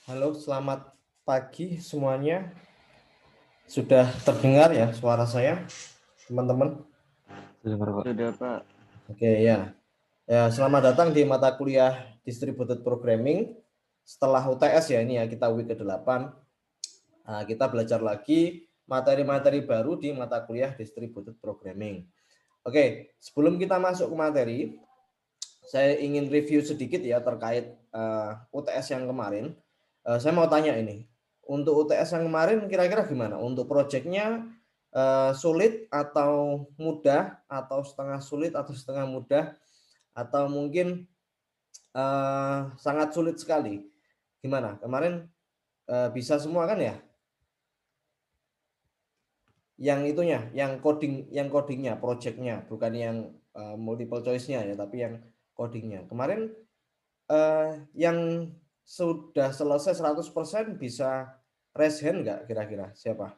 Halo, selamat pagi semuanya. Sudah terdengar ya suara saya, teman-teman? Sudah, Pak. Oke ya. Ya, selamat datang di mata kuliah Distributed Programming. Setelah UTS ya ini ya, kita week ke-8. Nah, kita belajar lagi materi-materi baru di mata kuliah Distributed Programming. Oke, sebelum kita masuk ke materi, saya ingin review sedikit ya terkait UTS yang kemarin. Saya mau tanya ini, untuk UTS yang kemarin kira-kira gimana? Untuk proyeknya sulit atau mudah, atau setengah sulit atau setengah mudah, atau mungkin sangat sulit sekali? Gimana? Kemarin bisa semua kan ya? Yang itunya, yang codingnya, proyeknya, bukan yang multiple choice-nya ya, tapi yang codingnya. Kemarin yang sudah selesai 100% bisa raise hand nggak kira-kira? Siapa?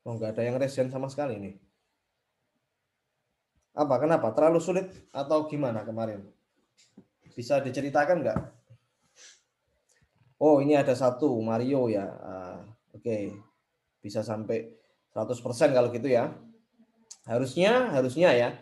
Oh, nggak ada yang raise hand sama sekali nih. Apa? Kenapa? Terlalu sulit atau gimana kemarin? Bisa diceritakan nggak? Oh, ini ada satu, Mario ya. Oke. Bisa sampai 100% kalau gitu ya. Harusnya ya,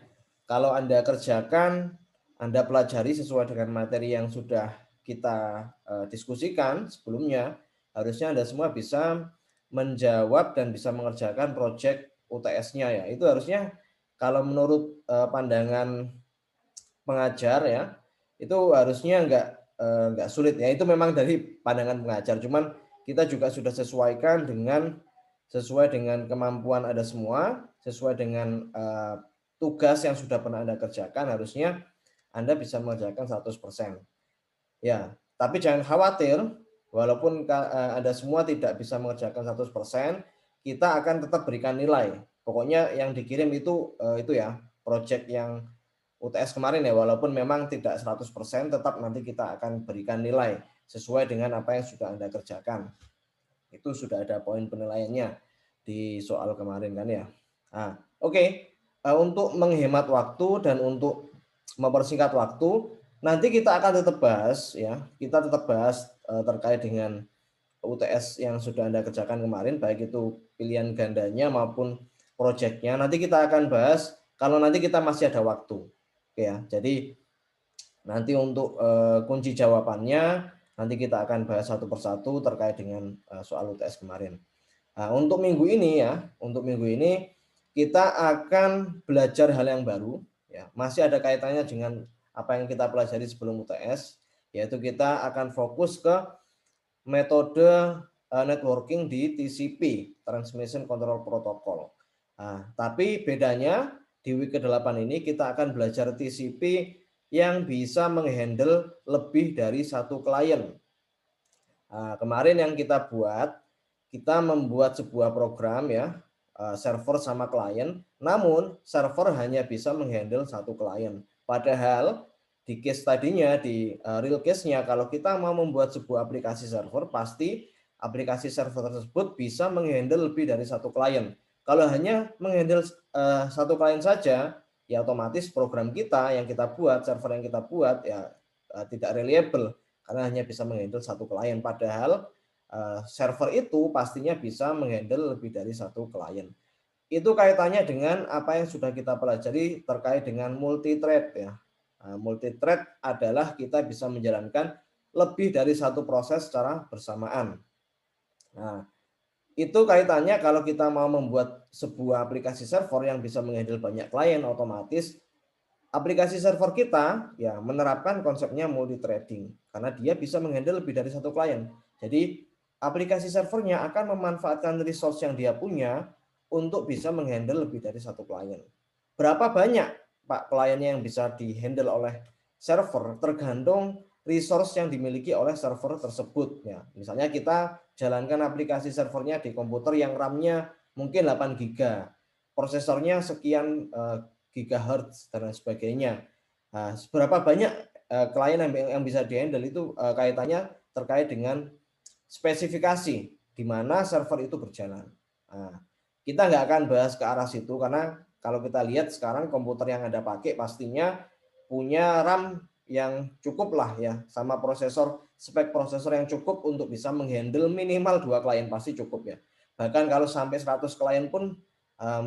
kalau Anda kerjakan, Anda pelajari sesuai dengan materi yang sudah kita diskusikan sebelumnya, harusnya Anda semua bisa menjawab dan bisa mengerjakan proyek UTS-nya ya. Itu harusnya kalau menurut pandangan pengajar ya, itu harusnya nggak sulit ya. Itu memang dari pandangan pengajar, cuman kita juga sudah sesuai dengan kemampuan Anda semua, sesuai dengan tugas yang sudah pernah Anda kerjakan, harusnya Anda bisa mengerjakan 100%. Ya, tapi jangan khawatir, walaupun Anda semua tidak bisa mengerjakan 100%, kita akan tetap berikan nilai. Pokoknya yang dikirim itu ya, project yang UTS kemarin ya, walaupun memang tidak 100%, tetap nanti kita akan berikan nilai sesuai dengan apa yang sudah Anda kerjakan. Itu sudah ada poin penilaiannya di soal kemarin kan ya. Nah, oke. Untuk menghemat waktu dan untuk mempersingkat waktu, nanti kita akan tetap bahas ya. Kita tetap bahas terkait dengan UTS yang sudah Anda kerjakan kemarin, baik itu pilihan gandanya maupun proyeknya. Nanti kita akan bahas kalau nanti kita masih ada waktu. Oke ya. Jadi nanti untuk kunci jawabannya nanti kita akan bahas satu persatu terkait dengan soal UTS kemarin. Nah, untuk minggu ini kita akan belajar hal yang baru ya. Masih ada kaitannya dengan apa yang kita pelajari sebelum UTS, yaitu kita akan fokus ke metode networking di TCP, Transmission Control Protocol. Nah, tapi bedanya di week ke-8 ini kita akan belajar TCP yang bisa menghandle lebih dari satu klien. Nah, kemarin yang kita membuat sebuah program ya, server sama klien, namun server hanya bisa menghandle satu klien. Padahal di case tadinya, di real case-nya, kalau kita mau membuat sebuah aplikasi server, pasti aplikasi server tersebut bisa menghandle lebih dari satu klien. Kalau hanya menghandle satu klien saja, ya otomatis program kita yang kita buat, server yang kita buat ya tidak reliable karena hanya bisa menghandle satu klien. Padahal server itu pastinya bisa menghandle lebih dari satu klien. Itu kaitannya dengan apa yang sudah kita pelajari terkait dengan multi-thread ya. Multi-thread adalah kita bisa menjalankan lebih dari satu proses secara bersamaan. Nah, itu kaitannya kalau kita mau membuat sebuah aplikasi server yang bisa menghandle banyak klien, otomatis aplikasi server kita ya menerapkan konsepnya multi-threading karena dia bisa menghandle lebih dari satu klien. Jadi aplikasi servernya akan memanfaatkan resource yang dia punya untuk bisa menghandle lebih dari satu klien. Berapa banyak Pak kliennya yang bisa dihandle oleh server tergantung resource yang dimiliki oleh server tersebut ya. Misalnya kita jalankan aplikasi servernya di komputer yang RAM-nya mungkin 8 GB, prosesornya sekian gigahertz dan sebagainya. Nah, seberapa banyak klien yang bisa dihandle itu kaitannya terkait dengan spesifikasi di mana server itu berjalan. Nah, kita nggak akan bahas ke arah situ karena kalau kita lihat sekarang komputer yang Anda pakai pastinya punya RAM yang cukup lah ya, sama spek prosesor yang cukup untuk bisa menghandle minimal 2 klien pasti cukup ya. Bahkan kalau sampai 100 klien pun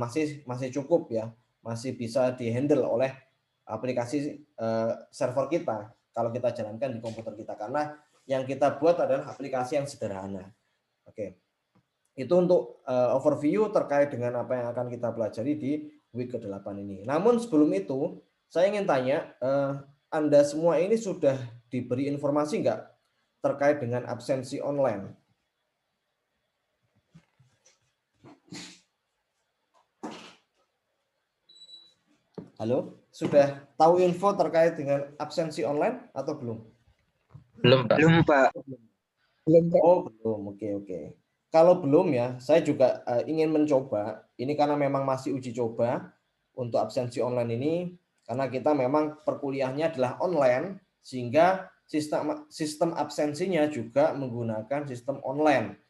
masih cukup ya, masih bisa dihandle oleh aplikasi server kita kalau kita jalankan di komputer kita, karena yang kita buat adalah aplikasi yang sederhana. Oke. Itu untuk overview terkait dengan apa yang akan kita pelajari di week ke-8 ini. Namun sebelum itu, saya ingin tanya, Anda semua ini sudah diberi informasi nggak terkait dengan absensi online? Halo, sudah tahu info terkait dengan absensi online atau belum? Belum, Pak. Belum, Pak. Belum, Pak. Oh, belum. Oke. Kalau belum ya, saya juga ingin mencoba. Ini karena memang masih uji coba untuk absensi online ini, karena kita memang perkuliahannya adalah online, sehingga sistem absensinya juga menggunakan sistem online.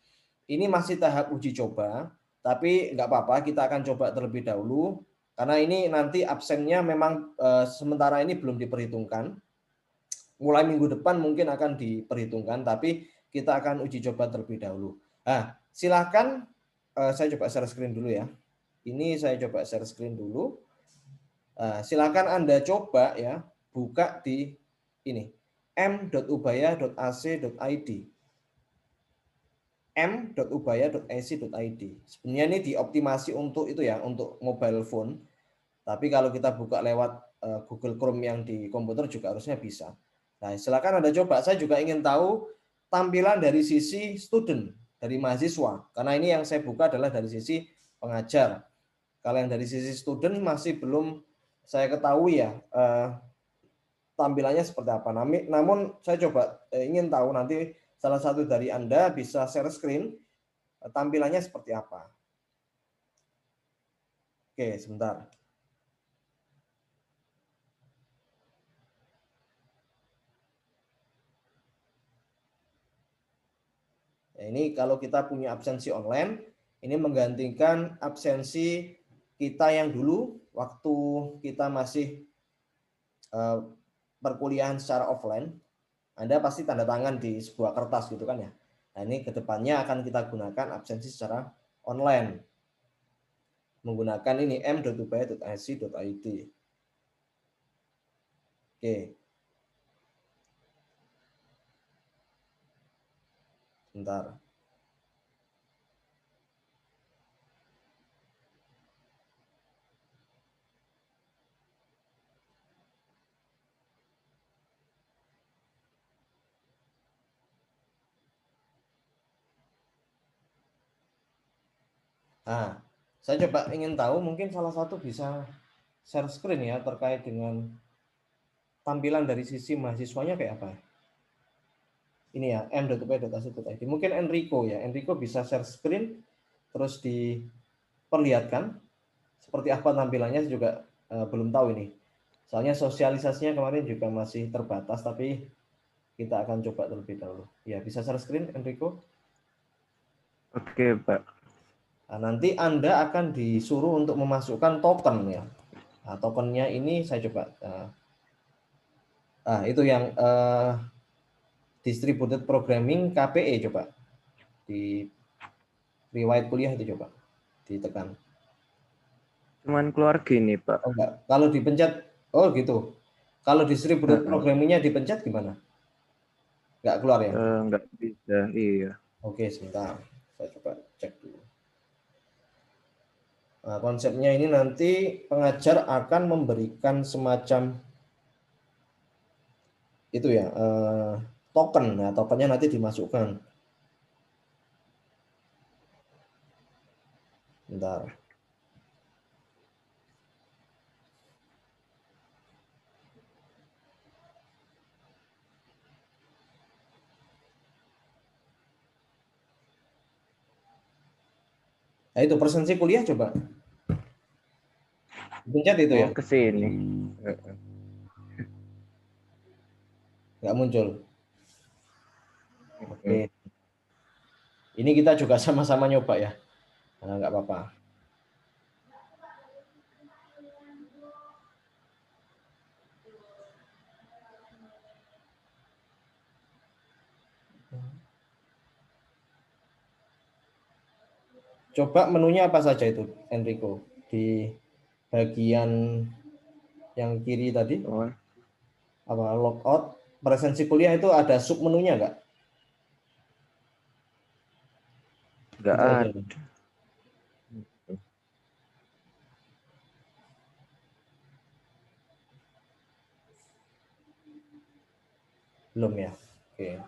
Ini masih tahap uji coba, tapi nggak apa-apa, kita akan coba terlebih dahulu, karena ini nanti absennya memang sementara ini belum diperhitungkan. Mulai minggu depan mungkin akan diperhitungkan, tapi kita akan uji coba terlebih dahulu. Nah, silakan saya coba share screen dulu ya. Ini saya coba share screen dulu. Silakan Anda coba ya, buka di ini m.ubaya.ac.id. m.ubaya.ac.id. Sebenarnya ini dioptimasi untuk itu ya, untuk mobile phone. Tapi kalau kita buka lewat Google Chrome yang di komputer juga harusnya bisa. Nah, silakan Anda coba. Saya juga ingin tahu tampilan dari sisi student, dari mahasiswa. Karena ini yang saya buka adalah dari sisi pengajar. Kalau yang dari sisi student masih belum saya ketahui ya tampilannya seperti apa. Namun saya coba ingin tahu nanti salah satu dari Anda bisa share screen tampilannya seperti apa. Oke, sebentar. Nah, ini kalau kita punya absensi online, ini menggantikan absensi kita yang dulu waktu kita masih perkuliahan secara offline. Anda pasti tanda tangan di sebuah kertas gitu kan ya. Nah, ini kedepannya akan kita gunakan absensi secara online menggunakan ini m.ubaya.ac.id. Oke. Sebentar. Nah, saya coba ingin tahu mungkin salah satu bisa share screen ya terkait dengan tampilan dari sisi mahasiswanya kayak apa. Ini ya m.ubaya.ac.id. Mungkin Enrico ya. Enrico bisa share screen terus diperlihatkan seperti apa tampilannya, saya juga belum tahu ini. Soalnya sosialisasinya kemarin juga masih terbatas, tapi kita akan coba terlebih dahulu. Ya, bisa share screen Enrico? Oke, Pak. Nah, nanti Anda akan disuruh untuk memasukkan token ya. Nah, tokennya ini saya coba. Itu yang distributed programming KPE, coba di riwayat kuliah itu coba ditekan. Cuman keluar gini, Pak. Oh enggak, kalau dipencet, oh gitu. Kalau distributed programmingnya dipencet gimana? Enggak keluar ya? Enggak bisa, iya. Oke, sebentar. Saya coba cek dulu. Nah, konsepnya ini nanti pengajar akan memberikan semacam itu ya, token. Nah, tokennya nanti dimasukkan. Bentar. Nah, itu presensi kuliah coba. Pencet itu ya. Ke sini. Nggak muncul. Oke. Ini kita juga sama-sama nyoba ya. Nah, nggak apa-apa. Coba menunya apa saja itu, Enrico? Di bagian yang kiri tadi, Oh, apa logout, presensi kuliah itu ada sub menunya nggak? nggak Itu aja. ada. Belum ya? Oke.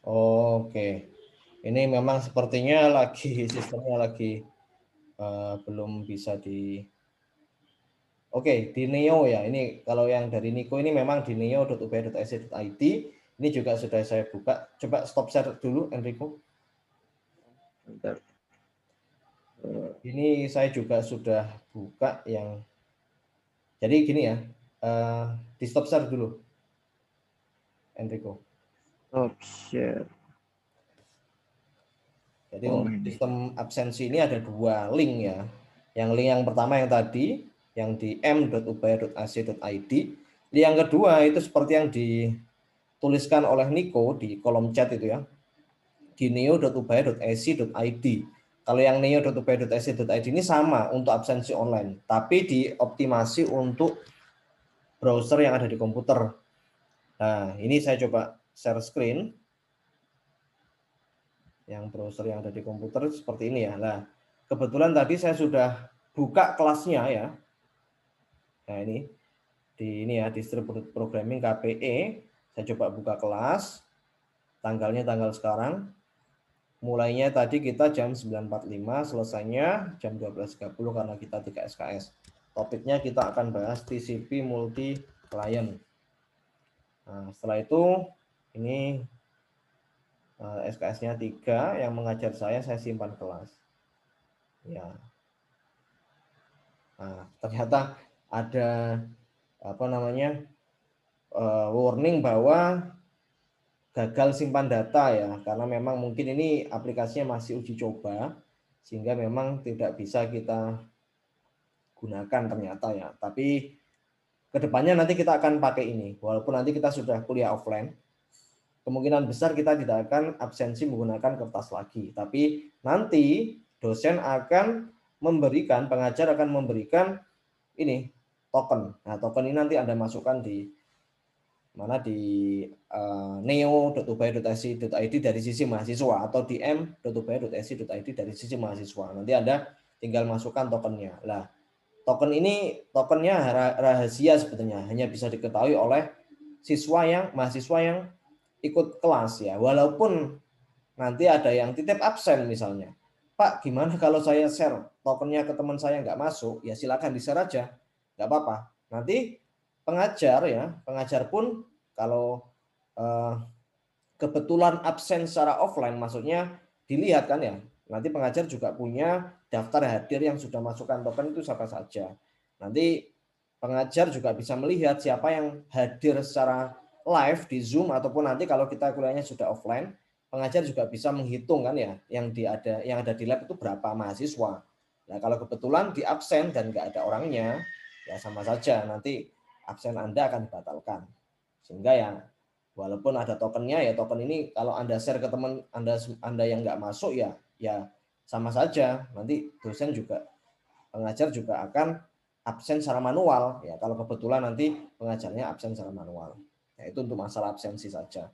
Oke. Ini memang sepertinya lagi sistemnya lagi belum bisa di. Oke, di Neo ya. Ini kalau yang dari Niko ini memang di neo.uph.ac.id. Ini juga sudah saya buka. Coba stop share dulu, Enrico. Bentar. Ini saya juga sudah buka yang. Jadi gini ya, di stop share dulu, Enrico. Stop share. Jadi Oh, untuk ini. sistem absensi ini ada 2 link ya. Yang link yang pertama yang tadi, yang di m.ubaya.ac.id. Yang kedua itu seperti yang dituliskan oleh Niko di kolom chat itu ya, di neo.ubaya.ac.id. Kalau yang neo.ubaya.ac.id ini sama untuk absensi online, tapi dioptimasi untuk browser yang ada di komputer. Nah, ini saya coba share screen. Yang browser yang ada di komputer seperti ini ya. Nah, kebetulan tadi saya sudah buka kelasnya ya. Nah, ini ya Distributed Programming KPE. Saya coba buka kelas. Tanggalnya tanggal sekarang. Mulainya tadi kita jam 9.45, selesainya jam 12.30 karena kita 3 SKS. Topiknya kita akan bahas TCP multi client. Nah, setelah itu ini SKS-nya 3 yang mengajar saya simpan kelas. Ya. Nah, ternyata ada apa namanya warning bahwa gagal simpan data ya, karena memang mungkin ini aplikasinya masih uji coba sehingga memang tidak bisa kita gunakan ternyata ya. Tapi kedepannya nanti kita akan pakai ini, walaupun nanti kita sudah kuliah offline, kemungkinan besar kita tidak akan absensi menggunakan kertas lagi. Tapi nanti dosen akan memberikan, pengajar akan memberikan ini token. Nah, token ini nanti Anda masukkan di mana di neo.ubaya.ac.id dari sisi mahasiswa atau di m.ubaya.ac.id dari sisi mahasiswa. Nanti Anda tinggal masukkan tokennya. Lah, token ini tokennya rahasia sebetulnya, hanya bisa diketahui oleh mahasiswa yang ikut kelas ya. Walaupun nanti ada yang titip absen misalnya. Pak, gimana kalau saya share tokennya ke teman saya nggak masuk? Ya silakan di-share aja, nggak apa-apa. Nanti pengajar pun kalau kebetulan absen secara offline, maksudnya dilihat kan ya, nanti pengajar juga punya daftar hadir yang sudah masukkan token itu siapa saja. Nanti pengajar juga bisa melihat siapa yang hadir secara live di Zoom, ataupun nanti kalau kita kuliahnya sudah offline, pengajar juga bisa menghitung kan ya, yang ada di lab itu berapa mahasiswa. Nah, kalau kebetulan di absen dan nggak ada orangnya, ya sama saja nanti absen Anda akan dibatalkan. Sehingga ya walaupun ada tokennya, ya token ini kalau Anda share ke teman Anda yang nggak masuk ya sama saja. Nanti dosen juga, pengajar juga akan absen secara manual ya, kalau kebetulan nanti pengajarnya absen secara manual. Ya, itu untuk masalah absensi saja.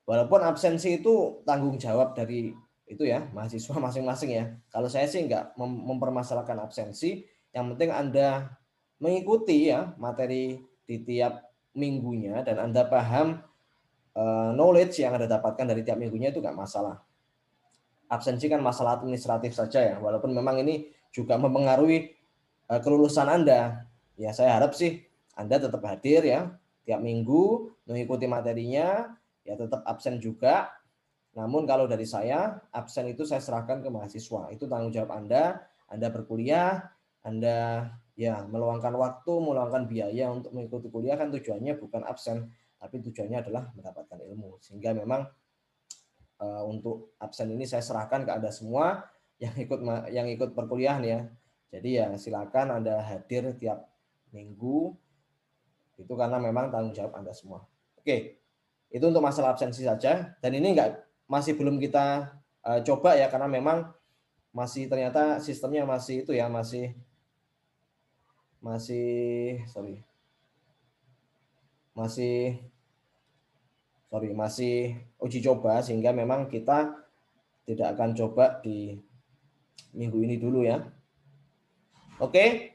Walaupun absensi itu tanggung jawab dari itu ya mahasiswa masing-masing ya. Kalau saya sih nggak mempermasalahkan absensi, yang penting Anda mengikuti ya materi di tiap minggunya dan Anda paham knowledge yang Anda dapatkan dari tiap minggunya itu nggak masalah. Absensi kan masalah administratif saja ya, walaupun memang ini juga mempengaruhi kelulusan Anda. Ya saya harap sih Anda tetap hadir ya tiap minggu mengikuti materinya, ya tetap absen juga. Namun kalau dari saya, absen itu saya serahkan ke mahasiswa. Itu tanggung jawab Anda. Anda berkuliah, Anda ya meluangkan waktu, meluangkan biaya untuk mengikuti kuliah kan tujuannya bukan absen, tapi tujuannya adalah mendapatkan ilmu. Sehingga memang untuk absen ini saya serahkan ke Anda semua yang ikut perkuliahan ya. Jadi ya silakan Anda hadir tiap minggu. Itu karena memang tanggung jawab Anda semua. Oke. Itu untuk masalah absensi saja dan ini masih belum kita coba ya karena memang masih ternyata sistemnya masih itu ya masih uji coba sehingga memang kita tidak akan coba di minggu ini dulu ya. Oke.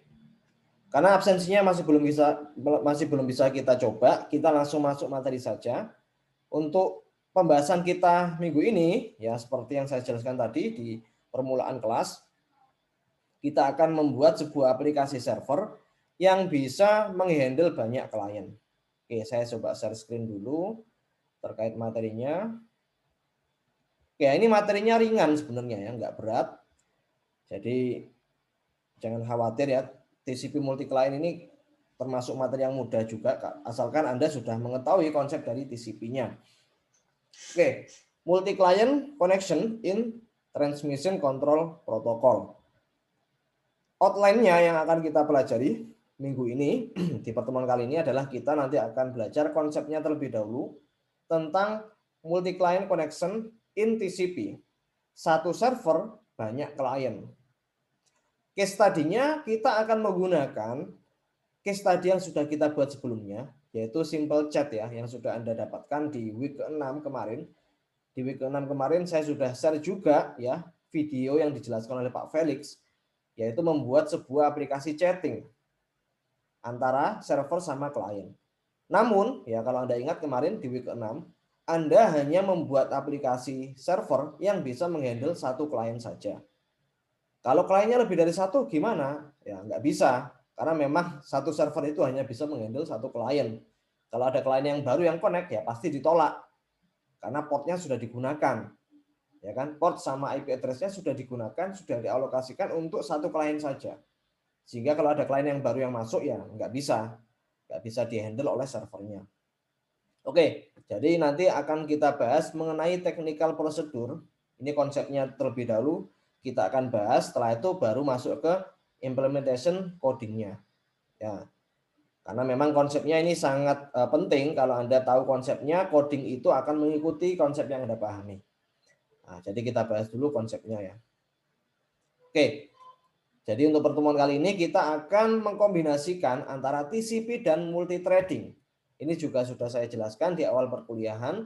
Karena absensinya masih belum bisa kita coba, kita langsung masuk materi saja. Untuk pembahasan kita minggu ini, ya seperti yang saya jelaskan tadi di permulaan kelas, kita akan membuat sebuah aplikasi server yang bisa menghandle banyak klien. Oke, saya coba share screen dulu terkait materinya. Oke, ini materinya ringan sebenarnya ya, nggak berat. Jadi jangan khawatir ya, TCP multi client ini termasuk materi yang mudah juga, asalkan Anda sudah mengetahui konsep dari TCP-nya. Oke, multi client connection in transmission control protocol. Outline-nya yang akan kita pelajari minggu ini di pertemuan kali ini adalah kita nanti akan belajar konsepnya terlebih dahulu tentang multi client connection in TCP. Satu server, banyak klien. Case study-nya kita akan menggunakan case study yang sudah kita buat sebelumnya, yaitu simple chat ya, yang sudah Anda dapatkan di week ke-6 kemarin. Di week ke-6 kemarin saya sudah share juga ya video yang dijelaskan oleh Pak Felix, yaitu membuat sebuah aplikasi chatting antara server sama klien. Namun ya kalau Anda ingat kemarin di week ke-6, Anda hanya membuat aplikasi server yang bisa menghandle satu klien saja. Kalau kliennya lebih dari satu gimana? Ya nggak bisa, karena memang satu server itu hanya bisa menghandle satu klien. Kalau ada klien yang baru yang connect ya pasti ditolak karena portnya sudah digunakan, ya kan? Port sama IP address-nya sudah digunakan, sudah dialokasikan untuk satu klien saja. Sehingga kalau ada klien yang baru yang masuk ya nggak bisa dihandle oleh servernya. Oke, jadi nanti akan kita bahas mengenai technical procedure. Ini konsepnya terlebih dahulu kita akan bahas, setelah itu baru masuk ke implementation codingnya. Ya, karena memang konsepnya ini sangat penting. Kalau Anda tahu konsepnya, coding itu akan mengikuti konsep yang Anda pahami. Nah, jadi kita bahas dulu konsepnya ya. Oke, jadi untuk pertemuan kali ini kita akan mengkombinasikan antara TCP dan multithreading. Ini juga sudah saya jelaskan di awal perkuliahan.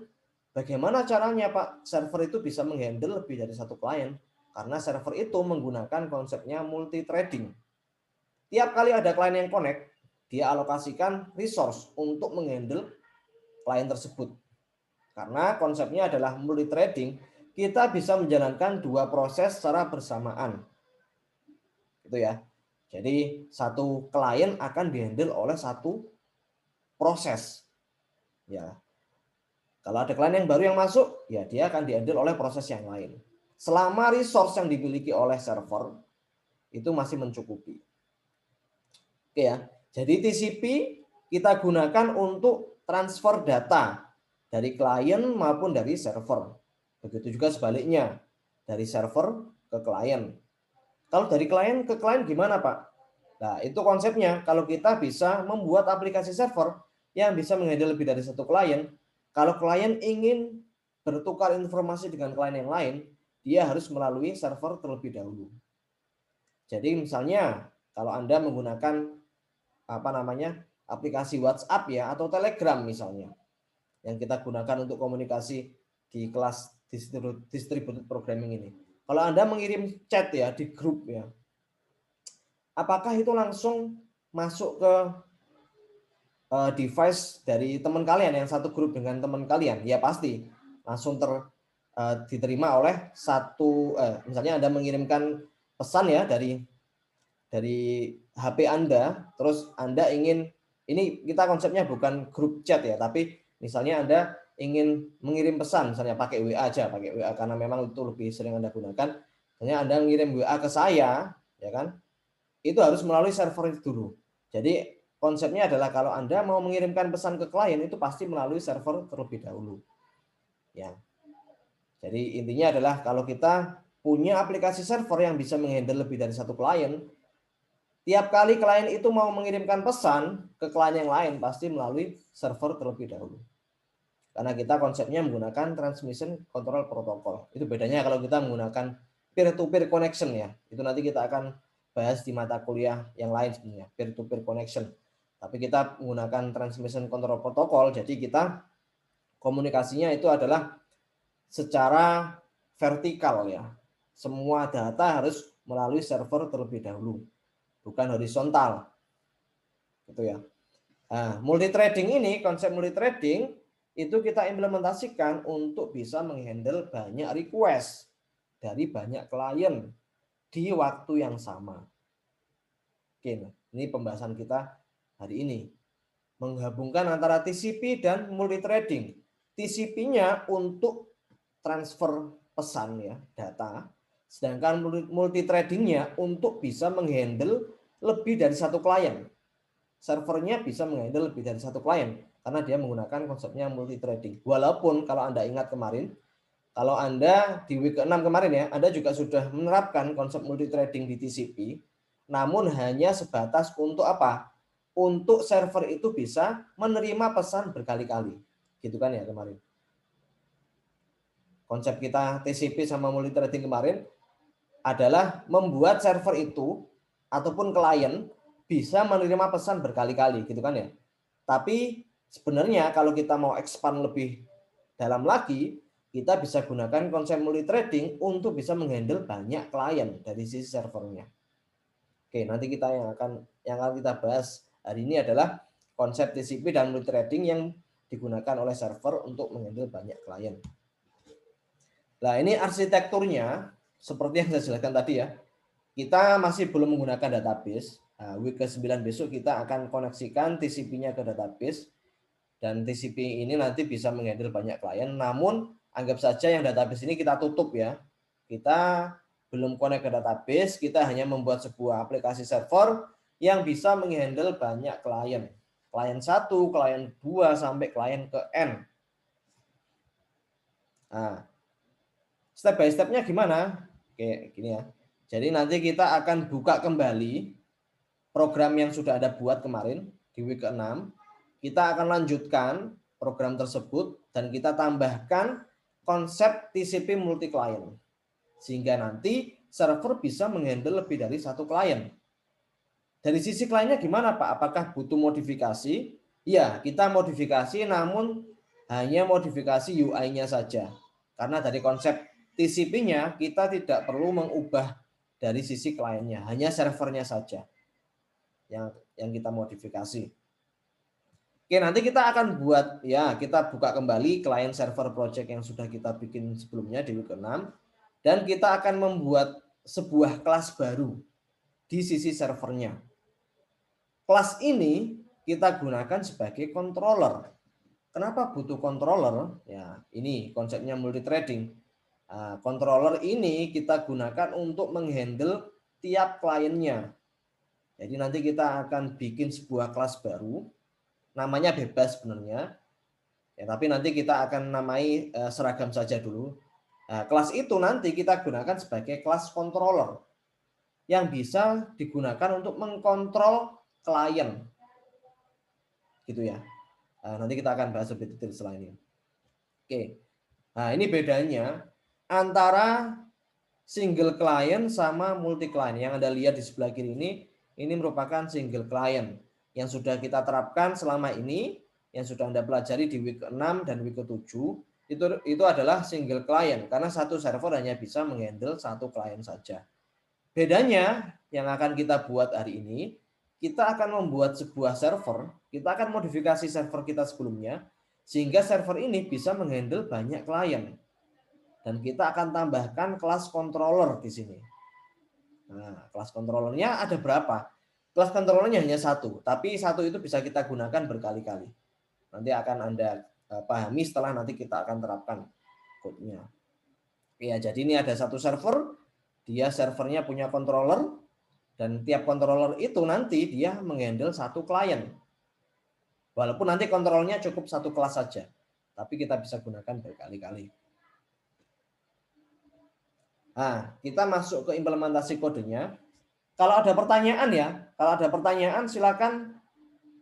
Bagaimana caranya Pak server itu bisa menghandle lebih dari satu klien? Karena server itu menggunakan konsepnya multithreading. Tiap kali ada klien yang connect, dia alokasikan resource untuk menghandle klien tersebut. Karena konsepnya adalah multithreading, kita bisa menjalankan dua proses secara bersamaan. Gitu ya. Jadi satu klien akan dihandle oleh satu proses. Ya. Kalau ada klien yang baru yang masuk, ya dia akan dihandle oleh proses yang lain. Selama resource yang dimiliki oleh server itu masih mencukupi. Oke ya. Jadi TCP kita gunakan untuk transfer data dari klien maupun dari server. Begitu juga sebaliknya, dari server ke klien. Kalau dari klien ke klien gimana Pak? Nah itu konsepnya, kalau kita bisa membuat aplikasi server yang bisa menghandle lebih dari satu klien, kalau klien ingin bertukar informasi dengan klien yang lain, dia harus melalui server terlebih dahulu. Jadi misalnya kalau Anda menggunakan aplikasi WhatsApp ya atau Telegram misalnya, yang kita gunakan untuk komunikasi di kelas distributed programming ini. Kalau Anda mengirim chat ya di grup ya, apakah itu langsung masuk ke device dari teman kalian yang satu grup dengan teman kalian, ya pasti langsung diterima oleh misalnya Anda mengirimkan pesan ya dari HP Anda, terus Anda ingin, ini kita konsepnya bukan grup chat ya, tapi misalnya Anda ingin mengirim pesan, misalnya pakai WA aja, pakai WA karena memang itu lebih sering Anda gunakan. Misalnya Anda mengirim WA ke saya, ya kan, itu harus melalui server itu dulu. Jadi konsepnya adalah kalau Anda mau mengirimkan pesan ke klien itu pasti melalui server terlebih dahulu. Ya. Jadi intinya adalah kalau kita punya aplikasi server yang bisa menghandle lebih dari satu klien, tiap kali klien itu mau mengirimkan pesan ke klien yang lain pasti melalui server terlebih dahulu. Karena kita konsepnya menggunakan transmission control protocol. Itu bedanya kalau kita menggunakan peer-to-peer connection ya. Itu nanti kita akan bahas di mata kuliah yang lain sebenarnya, peer-to-peer connection. Tapi kita menggunakan transmission control protocol, jadi kita komunikasinya itu adalah secara vertikal ya. Semua data harus melalui server terlebih dahulu, bukan horizontal. Gitu ya. Nah, multi trading ini, konsep multi trading itu kita implementasikan untuk bisa menghandle banyak request dari banyak klien di waktu yang sama. Oke, ini pembahasan kita hari ini. Menggabungkan antara TCP dan multi trading. TCP-nya untuk transfer pesan ya, data, sedangkan multi trading-nya untuk bisa menghandle lebih dari satu klien. Servernya bisa menghandle lebih dari satu klien karena dia menggunakan konsepnya multi trading. Walaupun kalau Anda ingat kemarin, kalau Anda di week ke-6 kemarin ya, Anda juga sudah menerapkan konsep multi trading di TCP, namun hanya sebatas untuk apa? Untuk server itu bisa menerima pesan berkali-kali. Gitu kan ya kemarin. Konsep kita TCP sama multi trading kemarin adalah membuat server itu ataupun klien bisa menerima pesan berkali-kali gitu kan ya. Tapi sebenarnya kalau kita mau expand lebih dalam lagi, kita bisa gunakan konsep multi trading untuk bisa menghandle banyak klien dari sisi servernya. Oke, nanti kita yang akan kita bahas hari ini adalah konsep TCP dan multi trading yang digunakan oleh server untuk menghandle banyak klien. Nah, ini arsitekturnya seperti yang saya jelaskan tadi ya. Kita masih belum menggunakan database. Nah, week ke-9 besok kita akan koneksikan TCP-nya ke database. Dan TCP ini nanti bisa menghandle banyak klien. Namun anggap saja yang database ini kita tutup ya. Kita belum connect ke database. Kita hanya membuat sebuah aplikasi server yang bisa menghandle banyak klien. Klien 1, klien 2, sampai klien ke N. Nah, step by step-nya gimana? Oke, gini ya. Jadi nanti kita akan buka kembali program yang sudah Anda buat kemarin di week ke-6. Kita akan lanjutkan program tersebut dan kita tambahkan konsep TCP multi client. Sehingga nanti server bisa menghandle lebih dari satu klien. Dari sisi kliennya gimana Pak? Apakah butuh modifikasi? Ya, kita modifikasi namun hanya modifikasi UI-nya saja. Karena dari konsep TCP-nya kita tidak perlu mengubah dari sisi kliennya, hanya servernya saja yang kita modifikasi. Oke, nanti kita akan buat ya, kita buka kembali client server project yang sudah kita bikin sebelumnya di week ke-6 dan kita akan membuat sebuah kelas baru di sisi servernya. Kelas ini kita gunakan sebagai controller. Kenapa butuh controller? Ya, ini konsepnya multi trading. Nah, controller ini kita gunakan untuk menghandle tiap kliennya. Jadi nanti kita akan bikin sebuah kelas baru, namanya bebas sebenarnya. Ya, tapi nanti kita akan namai seragam saja dulu. Nah, kelas itu nanti kita gunakan sebagai kelas controller yang bisa digunakan untuk mengkontrol klien. Gitu ya. Nah, nanti kita akan bahas lebih detail setelah ini. Oke. Nah, ini bedanya antara single client sama multi client. Yang Anda lihat di sebelah kiri ini merupakan single client yang sudah kita terapkan selama ini, yang sudah Anda pelajari di week ke-6 dan week ke-7. Itu adalah single client karena satu server hanya bisa menghandle satu client saja. Bedanya yang akan kita buat hari ini, kita akan membuat sebuah server, kita akan modifikasi server kita sebelumnya, sehingga server ini bisa menghandle banyak klien. Dan kita akan tambahkan kelas controller di sini. Nah, kelas controllernya ada berapa? Kelas controllernya hanya satu, tapi satu itu bisa kita gunakan berkali-kali. Nanti akan Anda pahami setelah nanti kita akan terapkan code-nya. Ya, jadi ini ada satu server, dia servernya punya controller, dan tiap controller itu nanti dia menghandle satu klien. Walaupun nanti kontrolnya cukup satu kelas saja, tapi kita bisa gunakan berkali-kali. Nah, kita masuk ke implementasi kodenya. Kalau ada pertanyaan ya, kalau ada pertanyaan silakan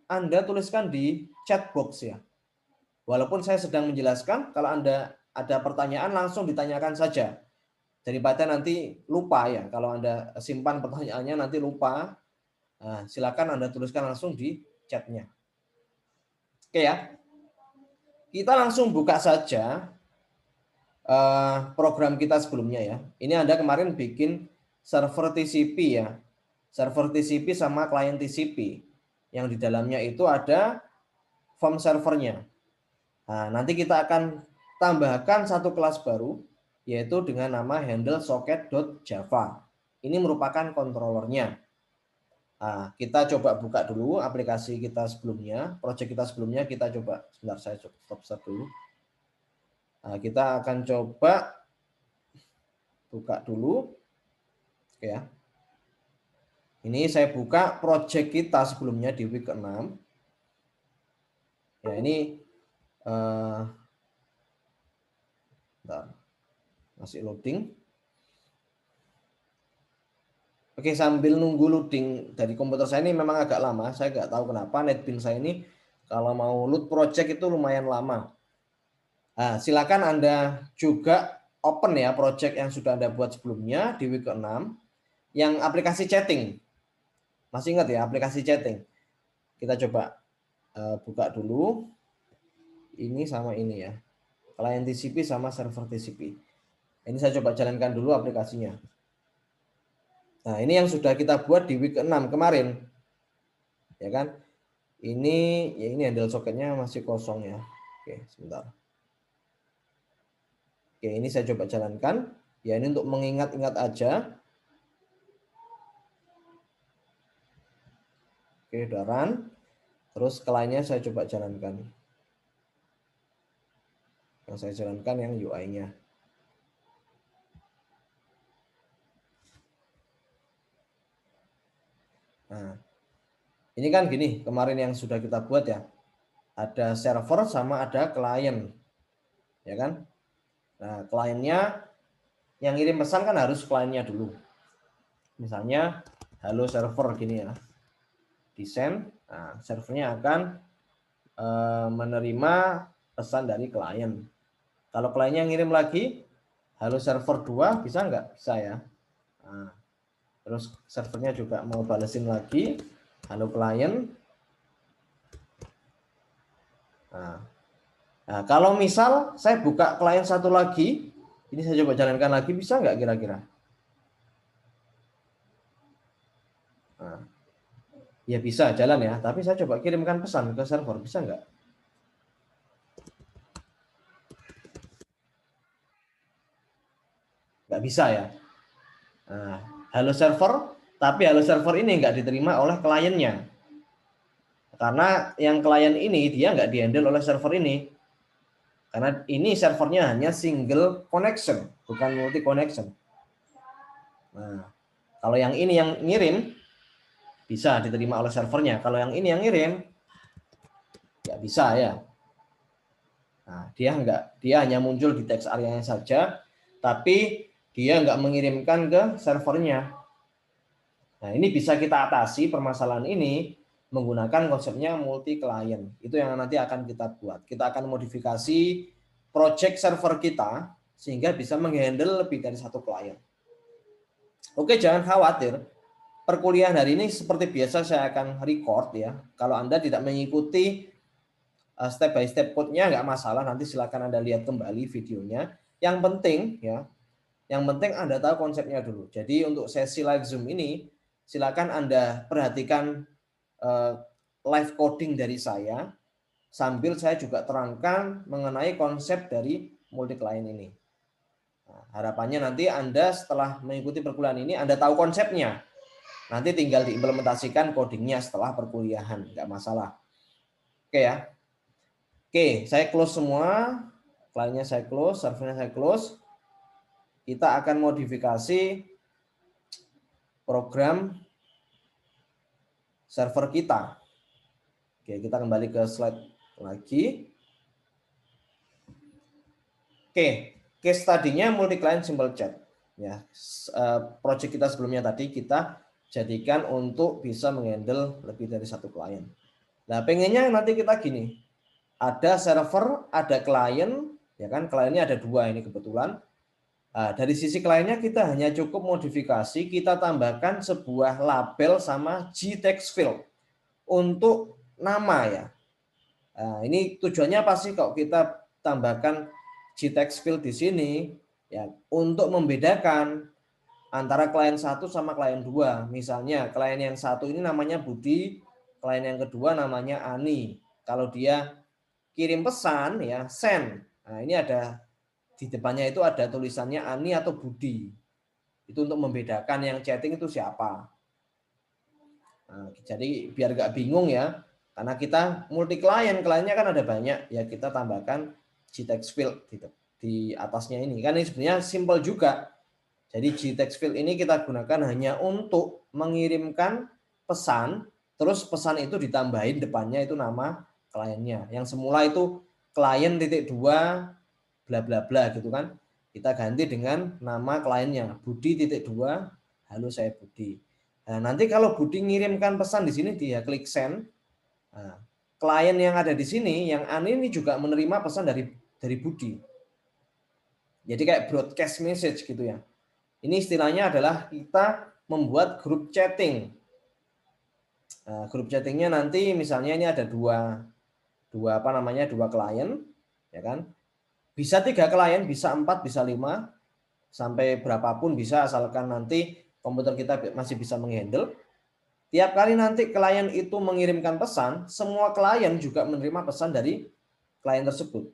Anda tuliskan di chat box ya. Walaupun saya sedang menjelaskan, kalau Anda ada pertanyaan langsung ditanyakan saja. Daripada nanti lupa ya, kalau Anda simpan pertanyaannya nanti lupa, nah, silakan Anda tuliskan langsung di chatnya. Oke ya, kita langsung buka saja program kita sebelumnya ya. Ini Anda kemarin bikin server TCP ya, server TCP sama klien TCP. Yang di dalamnya itu ada form servernya. Nah, nanti kita akan tambahkan satu kelas baru, yaitu dengan nama handle socket.java. Ini merupakan controllernya. Nah, kita coba buka dulu aplikasi kita sebelumnya, project kita sebelumnya, kita coba, sebentar saya stop dulu. Nah, kita akan coba buka dulu. Oke ya. Ini saya buka project kita sebelumnya di week ke-6. Ya, ini bentar, masih loading. Oke, sambil nunggu loading dari komputer saya ini memang agak lama. Saya nggak tahu kenapa NetBeans saya ini kalau mau load project itu lumayan lama. Nah, silakan Anda juga open ya project yang sudah Anda buat sebelumnya di week ke-6. Yang aplikasi chatting. Masih ingat ya aplikasi chatting? Kita coba buka dulu. Ini sama ini ya. Client TCP sama server TCP. Ini saya coba jalankan dulu aplikasinya. Nah, ini yang sudah kita buat di week ke-6 kemarin. Ya kan? Ini ya ini handle socketnya masih kosong ya. Oke, sebentar. Oke, ini saya coba jalankan. Ya, ini untuk mengingat-ingat aja. Oke, udah run. Terus kliennya saya coba jalankan. Yang saya jalankan yang UI-nya. Nah, ini kan gini, kemarin yang sudah kita buat ya. Ada server sama ada klien. Ya kan? Nah, kliennya yang ngirim pesan kan harus kliennya dulu. Misalnya, halo server gini ya. Desain, nah, servernya akan menerima pesan dari klien. Kalau kliennya ngirim lagi, halo server 2, bisa nggak? Bisa ya. Nah, terus servernya juga mau balesin lagi, halo klien. Nah, kalau misal saya buka klien satu lagi, ini saya coba jalankan lagi, bisa nggak kira-kira? Nah, ya bisa jalan ya, tapi saya coba kirimkan pesan ke server, bisa nggak? Nggak bisa ya. Nah, halo server, tapi halo server ini nggak diterima oleh kliennya. Karena yang klien ini dia nggak dihandle oleh server ini. Karena ini servernya hanya single connection, bukan multi connection. Nah, kalau yang ini yang ngirim, bisa diterima oleh servernya. Kalau yang ini yang ngirim, nggak bisa ya. Nah, dia hanya muncul di text area-nya saja, tapi dia nggak mengirimkan ke servernya. Nah, ini bisa kita atasi permasalahan ini menggunakan konsepnya multi client. Itu yang nanti akan kita buat. Kita akan modifikasi project server kita sehingga bisa menghandle lebih dari satu klien. Oke, jangan khawatir. Perkuliahan hari ini seperti biasa saya akan record ya. Kalau Anda tidak mengikuti step by step code-nya nggak masalah, nanti silakan Anda lihat kembali videonya. Yang penting ya, yang penting Anda tahu konsepnya dulu. Jadi untuk sesi live Zoom ini silakan Anda perhatikan live coding dari saya, sambil saya juga terangkan mengenai konsep dari multi client ini. Nah, harapannya nanti Anda setelah mengikuti perkuliahan ini, Anda tahu konsepnya. Nanti tinggal diimplementasikan codingnya setelah perkuliahan, nggak masalah. Oke ya. Oke, saya close semua. Kliennya saya close, servernya saya close. Kita akan modifikasi program server kita. Oke, kita kembali ke slide lagi. Oke, case tadinya multi client simple chat. Ya, project kita sebelumnya tadi kita jadikan untuk bisa menghandle lebih dari satu klien. Nah, pengennya nanti kita gini, ada server, ada klien, ya kan? Kliennya ada dua ini kebetulan. Nah, dari sisi kliennya kita hanya cukup modifikasi, kita tambahkan sebuah label sama G-text field untuk nama ya. Nah, ini tujuannya apa sih kalau kita tambahkan G-text field di sini ya untuk membedakan antara klien satu sama klien dua. Misalnya klien yang satu ini namanya Budi, klien yang kedua namanya Ani. Kalau dia kirim pesan ya send. Nah, ini ada di depannya itu ada tulisannya Ani atau Budi. Itu untuk membedakan yang chatting itu siapa. Nah, jadi biar nggak bingung ya, karena kita multi client, kliennya kan ada banyak, ya kita tambahkan G-text field di atasnya ini. Kan ini sebenarnya simple juga. Jadi G-text field ini kita gunakan hanya untuk mengirimkan pesan, terus pesan itu ditambahin depannya itu nama kliennya. Yang semula itu klien titik dua bla bla bla gitu kan. Kita ganti dengan nama kliennya, Budi titik dua, halo saya Budi. Nah, nanti kalau Budi ngirimkan pesan di sini dia klik send. Nah, klien yang ada di sini, yang Ani ini juga menerima pesan dari Budi. Jadi kayak broadcast message gitu ya. Ini istilahnya adalah kita membuat grup chatting. Nah, grup chattingnya nanti misalnya ini ada dua klien, ya kan? Bisa 3 klien, bisa 4, bisa 5, sampai berapapun bisa asalkan nanti komputer kita masih bisa menghandle. Tiap kali nanti klien itu mengirimkan pesan, semua klien juga menerima pesan dari klien tersebut.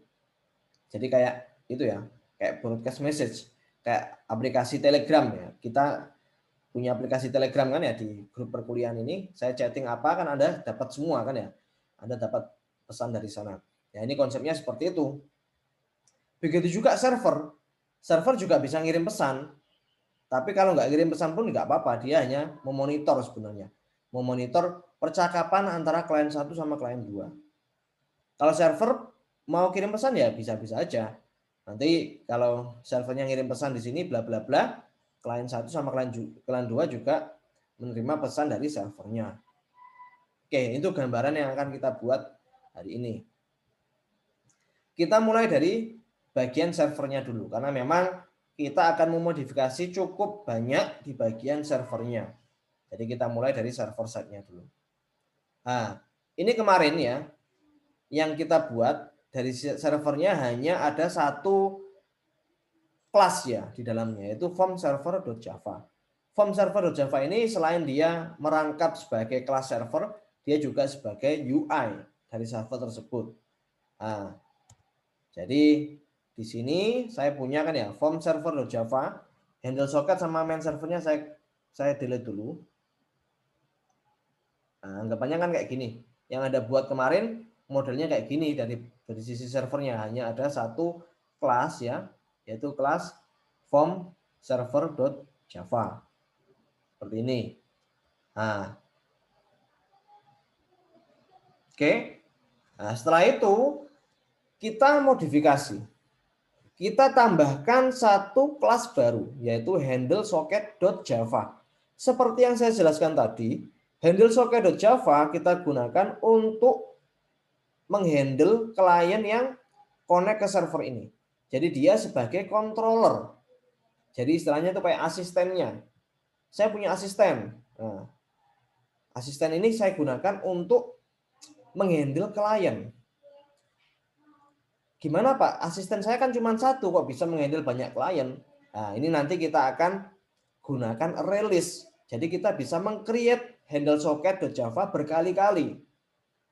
Jadi kayak itu ya, kayak broadcast message, kayak aplikasi Telegram ya. Kita punya aplikasi Telegram kan ya di grup perkuliahan ini. Saya chatting apa kan Anda dapat semua kan ya. Anda dapat pesan dari sana. Ya ini konsepnya seperti itu. Begitu juga server. Server juga bisa ngirim pesan. Tapi kalau nggak kirim pesan pun nggak apa-apa. Dia hanya memonitor sebenarnya. Memonitor percakapan antara klien satu sama klien dua. Kalau server mau kirim pesan ya bisa-bisa aja. Nanti kalau servernya ngirim pesan di sini bla bla bla, klien satu sama klien dua juga menerima pesan dari servernya. Oke, itu gambaran yang akan kita buat hari ini. Kita mulai dari bagian servernya dulu, karena memang kita akan memodifikasi cukup banyak di bagian servernya. Jadi kita mulai dari server side-nya dulu. Nah, ini kemarin ya, yang kita buat dari servernya hanya ada satu kelas ya di dalamnya, yaitu form server.java. Form server.java ini selain dia merangkap sebagai kelas server, dia juga sebagai UI dari server tersebut. Nah, jadi di sini saya punya kan ya form server.java, handle socket sama main servernya saya delete dulu. Nah, anggapannya kan kayak gini. Yang Anda buat kemarin modelnya kayak gini dari sisi servernya hanya ada satu kelas ya, yaitu kelas form server.java. Seperti ini. Nah, oke. Nah, setelah itu kita modifikasi. Kita tambahkan satu kelas baru, yaitu handle socket.java. Seperti yang saya jelaskan tadi, handle socket.java kita gunakan untuk menghandle klien yang connect ke server ini. Jadi dia sebagai controller. Jadi istilahnya itu kayak asistennya. Saya punya asisten. Nah, asisten ini saya gunakan untuk menghandle klien. Gimana Pak? Asisten saya kan cuma satu kok bisa menghandle banyak klien. Nah, ini nanti kita akan gunakan array list. Jadi kita bisa meng-create handle socket.java berkali-kali.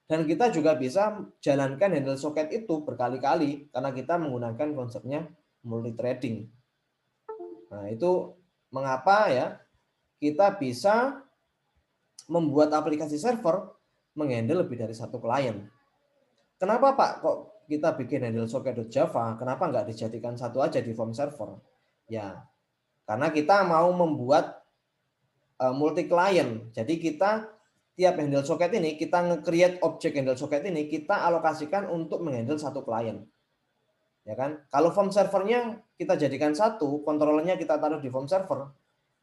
Dan kita juga bisa jalankan handle socket itu berkali-kali karena kita menggunakan konsepnya multithreading. Nah, itu mengapa ya kita bisa membuat aplikasi server menghandle lebih dari satu klien. Kenapa Pak kok kita bikin handle socket.java? Kenapa nggak dijadikan satu aja di form server? Ya, karena kita mau membuat multi client. Jadi kita tiap handle socket ini kita nge-create objek handle socket ini kita alokasikan untuk menghandle satu klien. Ya kan? Kalau form servernya kita jadikan satu, kontrolernya kita taruh di form server.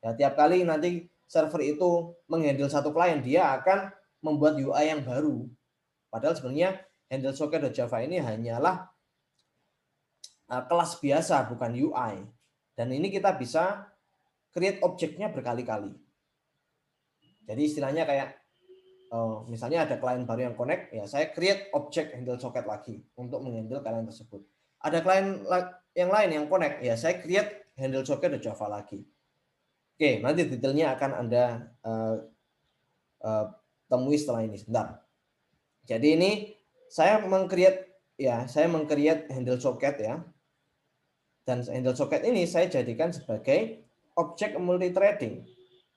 Ya, tiap kali nanti server itu menghandle satu klien, dia akan membuat UI yang baru. Padahal sebenarnya handle socket.java ini hanyalah kelas biasa, bukan UI. Dan ini kita bisa create objeknya berkali-kali. Jadi istilahnya kayak misalnya ada klien baru yang connect, ya saya create objek handle socket lagi untuk menghandle klien tersebut. Ada klien yang lain yang connect, ya saya create handle socket.java lagi. Oke, nanti detailnya akan Anda temui setelah ini. Sebentar. Jadi ini saya meng-create handle socket ya. Dan handle socket ini saya jadikan sebagai objek multithreading.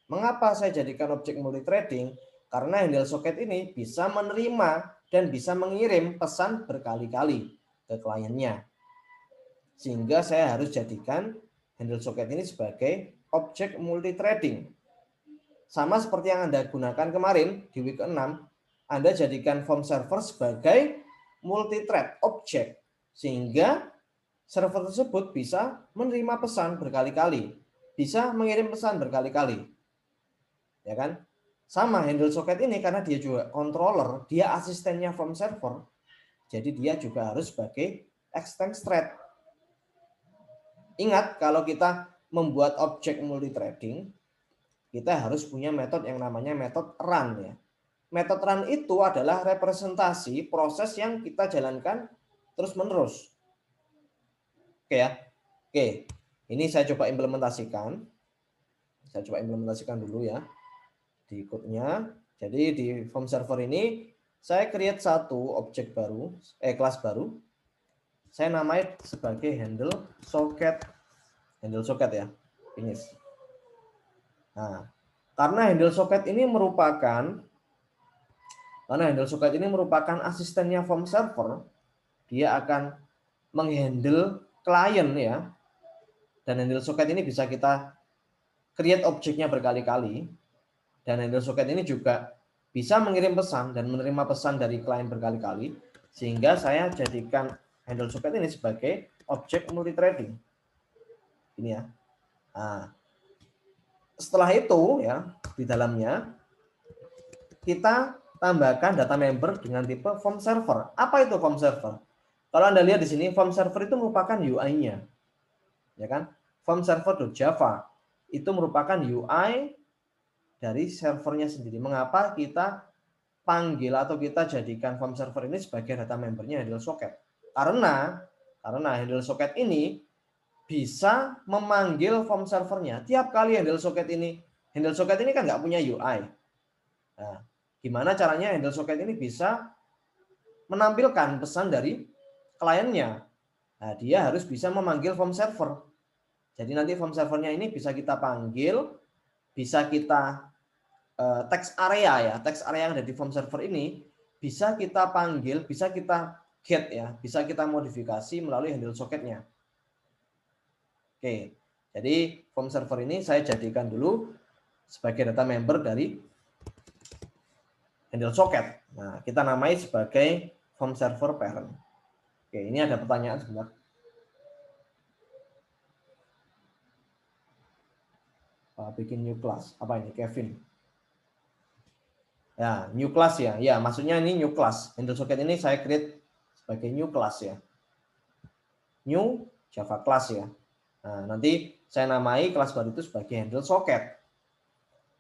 Mengapa saya jadikan objek multithreading? Karena handle socket ini bisa menerima dan bisa mengirim pesan berkali-kali ke kliennya. Sehingga saya harus jadikan handle socket ini sebagai objek multithreading. Sama seperti yang Anda gunakan kemarin di week 6, Anda jadikan form server sebagai multithread objek. Sehingga server tersebut bisa menerima pesan berkali-kali, bisa mengirim pesan berkali-kali. Ya kan? Sama handle socket ini karena dia juga controller, dia asistennya form server. Jadi dia juga harus sebagai extend thread. Ingat kalau kita membuat objek multithreading, kita harus punya metode yang namanya metode run ya. Metode run itu adalah representasi proses yang kita jalankan terus-menerus. Oke ya. Oke. Ini saya coba implementasikan. Saya coba implementasikan dulu ya di code-nya. Jadi di form server ini saya create satu objek baru, kelas baru. Saya namai sebagai handle socket ya. Finish. Nah, karena handle socket ini merupakan asistennya form server, dia akan menghandle klien ya. Dan handle socket ini bisa kita create objeknya berkali-kali. Dan handle socket ini juga bisa mengirim pesan dan menerima pesan dari klien berkali-kali. Sehingga saya jadikan handle socket ini sebagai objek multithreading. Ini ya. Nah, setelah itu ya di dalamnya kita tambahkan data member dengan tipe form server. Apa itu form server? Kalau Anda lihat di sini form server itu merupakan UI-nya. Ya kan? Form server.java itu merupakan UI dari servernya sendiri. Mengapa kita panggil atau kita jadikan form server ini sebagai data membernya handle socket? Karena handle socket ini bisa memanggil form servernya. Tiap kali handle socket ini kan nggak punya UI. Nah, gimana caranya handle socket ini bisa menampilkan pesan dari kliennya? Nah, dia harus bisa memanggil form server. Jadi nanti form servernya ini bisa kita panggil, bisa kita text area ya, text area yang ada di form server ini bisa kita panggil, bisa kita get ya, bisa kita modifikasi melalui handle socketnya. Oke, jadi form server ini saya jadikan dulu sebagai data member dari handle socket. Nah, kita namai sebagai form server parent. Oke, ini ada pertanyaan sebentar. Bikin new class. Apa ini, Kevin? Ya, new class ya. Ya, maksudnya ini new class. Handle socket ini saya create sebagai new class ya. New Java class ya. Nah, nanti saya namai kelas baru itu sebagai handle socket.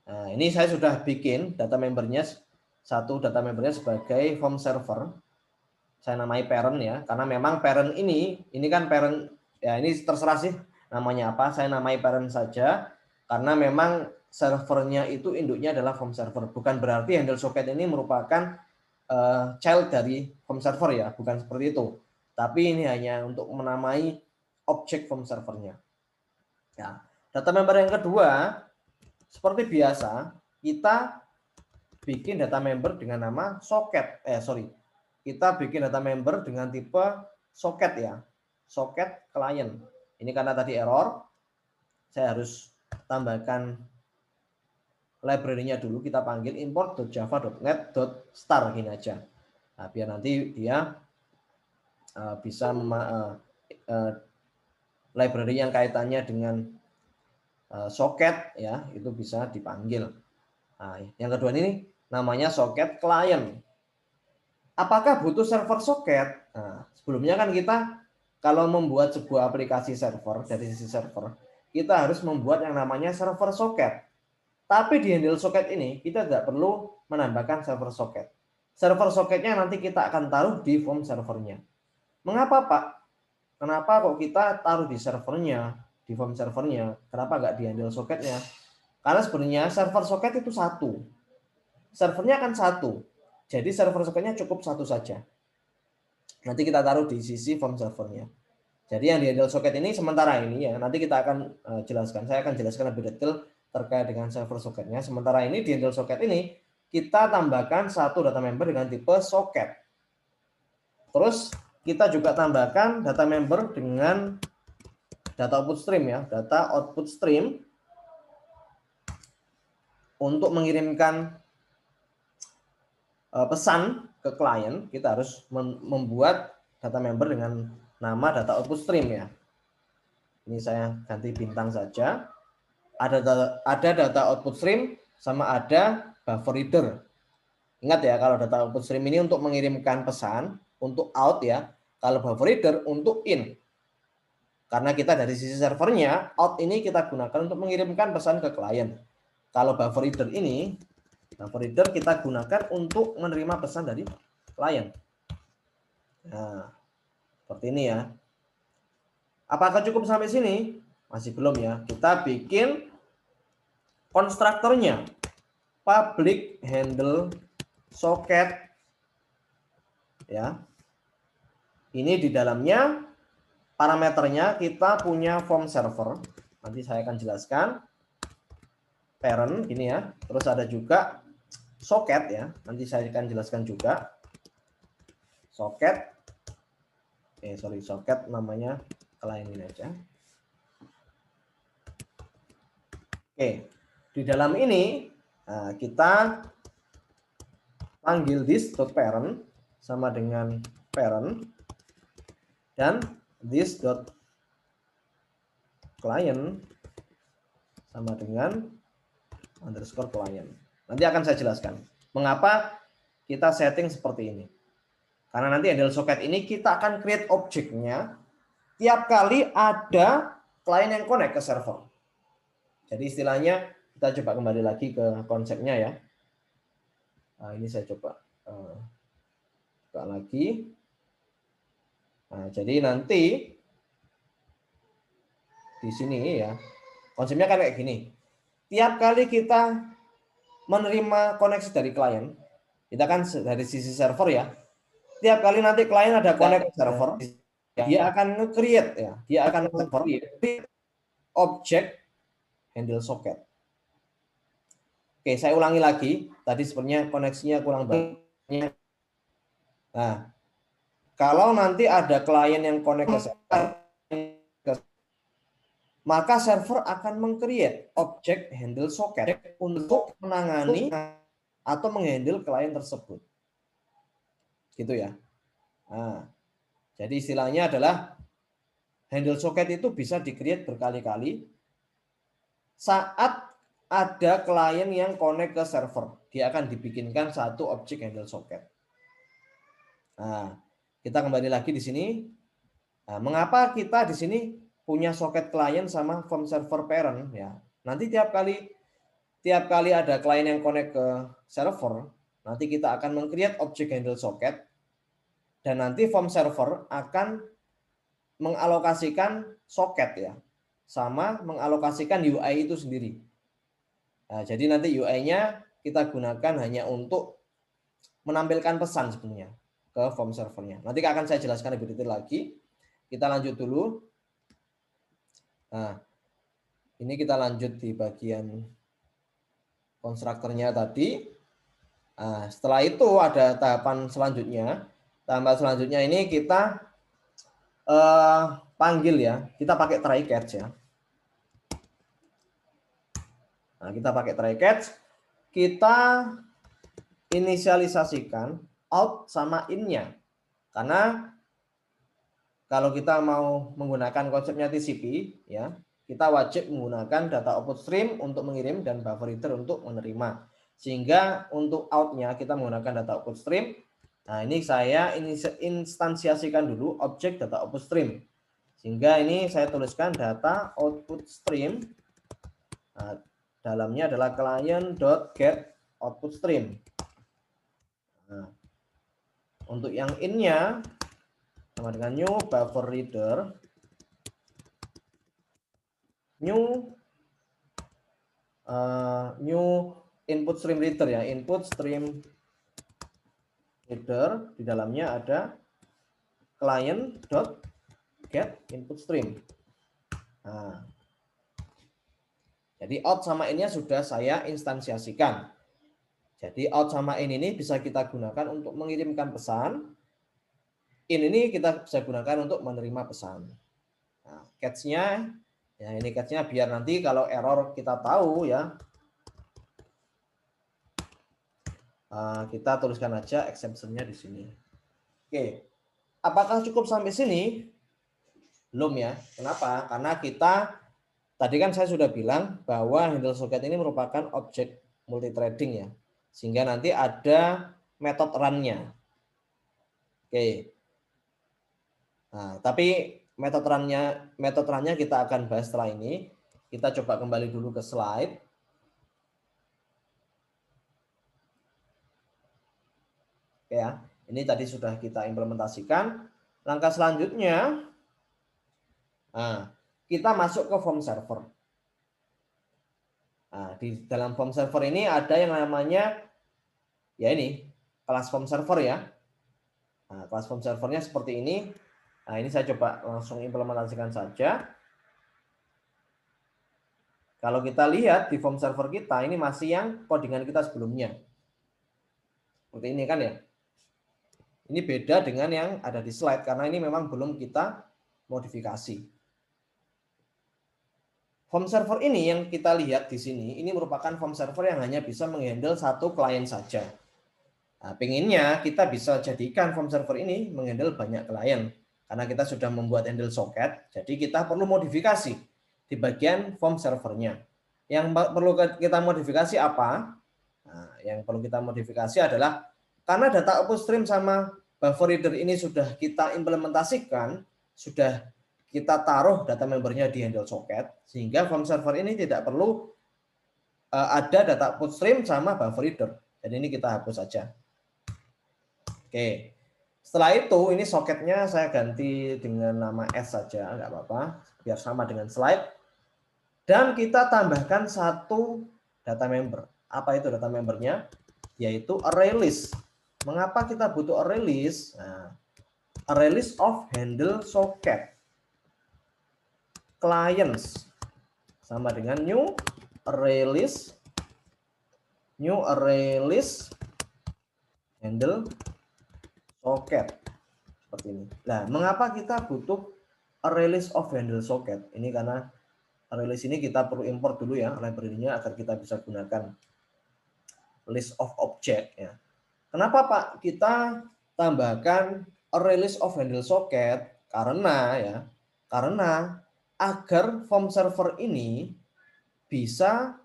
Nah, ini saya sudah bikin data membernya, satu data membernya sebagai form server. Saya namai parent ya, karena memang parent ini kan parent, ya ini terserah sih namanya apa, saya namai parent saja, karena memang servernya itu induknya adalah form server. Bukan berarti handle socket ini merupakan child dari form server ya, bukan seperti itu. Tapi ini hanya untuk menamai objek form servernya. Ya. Data member yang kedua, seperti biasa, kita bikin data member dengan nama socket. Kita bikin data member dengan tipe socket ya. Socket client. Ini karena tadi error, saya harus tambahkan library-nya dulu. Kita panggil import.java.net.star gini aja. Nah, biar nanti dia bisa library yang kaitannya dengan socket ya, itu bisa dipanggil. Nah, yang kedua ini namanya socket client. Apakah butuh server socket? Nah, sebelumnya kan kita kalau membuat sebuah aplikasi server dari sisi server, kita harus membuat yang namanya server socket. Tapi di handle socket ini kita tidak perlu menambahkan server socket. Server socketnya nanti kita akan taruh di form servernya. Mengapa Pak? Kenapa kok kita taruh di servernya, di form servernya? Kenapa nggak di handle socketnya? Karena sebenarnya server socket itu satu. Servernya kan satu. Jadi server socketnya cukup satu saja. Nanti kita taruh di sisi form servernya. Jadi yang di handle socket ini sementara ini ya, nanti kita akan jelaskan. Saya akan jelaskan lebih detail terkait dengan server socketnya. Sementara ini di handle socket ini kita tambahkan satu data member dengan tipe socket. Terus kita juga tambahkan data member dengan data output stream ya, data output stream untuk mengirimkan pesan ke klien. Kita harus membuat data member dengan nama data output stream ya. Ini saya ganti bintang saja. Ada data output stream sama ada buffer reader. Ingat ya, kalau data output stream ini untuk mengirimkan pesan untuk out ya. Kalau buffer reader untuk in. Karena kita dari sisi servernya, out ini kita gunakan untuk mengirimkan pesan ke klien. Kalau buffer reader ini, buffer reader kita gunakan untuk menerima pesan dari klien. Nah, seperti ini ya. Apakah cukup sampai sini? Masih belum ya. Kita bikin konstruktornya. Public handle socket. Ya. Ini di dalamnya parameternya kita punya form server. Nanti saya akan jelaskan. Parent ini ya. Terus ada juga socket ya. Nanti saya akan jelaskan juga. Socket. Socket namanya client ini aja. Oke. Di dalam ini kita panggil this.parent sama dengan parent dan this.client sama dengan underscore client. Nanti akan saya jelaskan mengapa kita setting seperti ini. Karena nanti handle socket ini kita akan create objeknya tiap kali ada client yang connect ke server. Jadi istilahnya kita coba kembali lagi ke konsepnya ya. Nah, ini saya coba buka lagi. Nah, jadi nanti di sini ya konsepnya kan kayak gini. Tiap kali kita menerima koneksi dari klien, kita kan dari sisi server ya. Tiap kali nanti klien ada connect ke server, dia akan nge-create ya, dia akan nge-create objek handle socket. Oke, saya ulangi lagi. Tadi sebenarnya koneksinya kurang banyak. Nah, kalau nanti ada klien yang connect ke server, maka server akan meng-create objek handle socket untuk menangani atau menghandle klien tersebut. Gitu ya. Nah, jadi istilahnya adalah handle socket itu bisa di-create berkali-kali saat ada klien yang connect ke server. Dia akan dibikinkan satu objek handle socket. Nah, kita kembali lagi di sini. Nah, mengapa kita di sini punya socket client sama form server parent ya. Nanti tiap kali ada klien yang connect ke server, nanti kita akan meng-create objek handle socket dan nanti form server akan mengalokasikan socket ya. Sama mengalokasikan UI itu sendiri. Nah, jadi nanti UI-nya kita gunakan hanya untuk menampilkan pesan sebenarnya ke form servernya. Nanti akan saya jelaskan lebih detail lagi. Kita lanjut dulu. Nah, ini kita lanjut di bagian konstruktornya tadi. Nah, setelah itu ada tahapan selanjutnya. Tahapan selanjutnya ini kita panggil ya. Kita pakai try catch ya. Nah, kita pakai try catch. Kita inisialisasikan out sama in-nya. Karena kalau kita mau menggunakan konsepnya TCP, ya, kita wajib menggunakan data output stream untuk mengirim dan buffer reader untuk menerima. Sehingga untuk out-nya kita menggunakan data output stream. Nah, ini saya instansiasikan dulu objek data output stream. Sehingga ini saya tuliskan data output stream. Nah, dalamnya adalah client.get output stream. Nah, untuk yang in-nya sama dengan new buffer reader, new input stream reader ya, input stream reader, di dalamnya ada client.get input stream. Nah, jadi out sama in-nya sudah saya instansiasikan. Jadi out sama in ini bisa kita gunakan untuk mengirimkan pesan. In ini kita bisa gunakan untuk menerima pesan. Nah, catch-nya, ya ini catch-nya biar nanti kalau error kita tahu ya, kita tuliskan aja exception-nya di sini. Oke, apakah cukup sampai sini? Belum ya. Kenapa? Karena kita, tadi kan saya sudah bilang bahwa handle socket ini merupakan objek multithreading ya. Sehingga nanti ada method run-nya. Oke. Nah, tapi method run-nya kita akan bahas setelah ini. Kita coba kembali dulu ke slide. Oke ya, ini tadi sudah kita implementasikan. Langkah selanjutnya, nah, kita masuk ke form server. Nah, di dalam form server ini ada yang namanya, ya ini, kelas form server ya. Nah, kelas form servernya seperti ini. Nah, ini saya coba langsung implementasikan saja. Kalau kita lihat di form server kita, ini masih yang codingan kita sebelumnya. Seperti ini kan ya. Ini beda dengan yang ada di slide, karena ini memang belum kita modifikasi. Form server ini yang kita lihat di sini, ini merupakan form server yang hanya bisa menghandle satu klien saja. Nah, pinginnya kita bisa jadikan form server ini menghandle banyak klien. Karena kita sudah membuat handle socket, jadi kita perlu modifikasi di bagian form servernya. Yang perlu kita modifikasi apa? Nah, yang perlu kita modifikasi adalah karena data output stream sama buffer reader ini sudah kita implementasikan, sudah kita taruh data membernya di handle socket, sehingga form server ini tidak perlu ada data output stream sama buffer reader. Jadi ini kita hapus saja. Oke, setelah itu ini socketnya saya ganti dengan nama S saja, nggak apa-apa, biar sama dengan slide. Dan kita tambahkan satu data member. Apa itu data membernya? Yaitu array list. Mengapa kita butuh array list? Nah, array list of handle socket clients sama dengan new array list handle socket seperti ini. Nah, mengapa kita butuh array list of handle socket? Ini karena array list ini kita perlu import dulu ya library-nya agar kita bisa gunakan list of object ya. Kenapa Pak kita tambahkan array list of handle socket? Karena agar form server ini bisa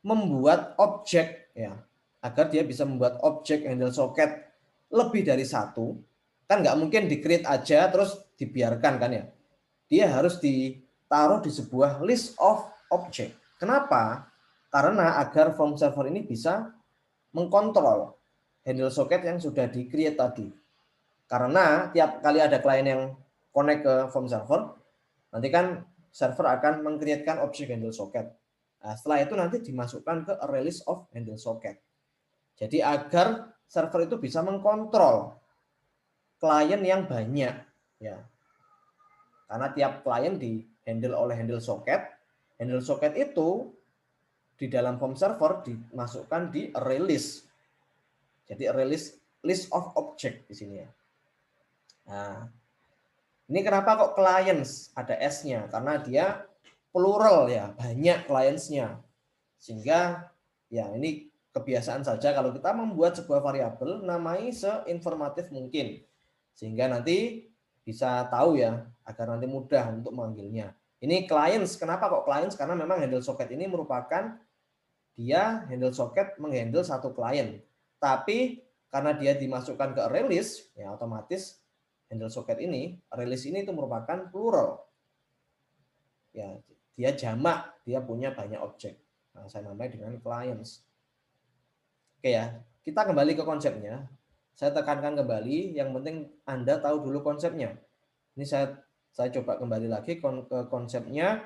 membuat objek ya, agar dia bisa membuat objek handle socket lebih dari satu, kan nggak mungkin di-create aja terus dibiarkan kan ya. Dia harus ditaruh di sebuah list of object. Kenapa? Karena agar form server ini bisa mengkontrol handle socket yang sudah di-create tadi. Karena tiap kali ada klien yang connect ke form server, nanti kan server akan meng-createkan objek handle socket. Nah, setelah itu nanti dimasukkan ke release of handle socket. Jadi agar server itu bisa mengkontrol klien yang banyak, ya. Karena tiap klien di handle oleh handle socket. Handle socket itu di dalam form server dimasukkan di release. Jadi release list of object di sini ya. Nah, ini kenapa kok clients ada S-nya? Karena dia plural ya, banyak clients-nya. Sehingga ya ini kebiasaan saja kalau kita membuat sebuah variabel namai seinformatif mungkin. Sehingga nanti bisa tahu ya, agar nanti mudah untuk memanggilnya. Ini clients, kenapa kok clients? Karena memang handle socket ini merupakan dia handle socket menghandle satu klien. Tapi karena dia dimasukkan ke release, ya otomatis handle socket ini, release ini itu merupakan plural. Ya, dia jamak, dia punya banyak objek. Nah, saya namai dengan clients. Oke ya, kita kembali ke konsepnya. Saya tekankan kembali, yang penting Anda tahu dulu konsepnya. Ini saya coba kembali lagi ke konsepnya.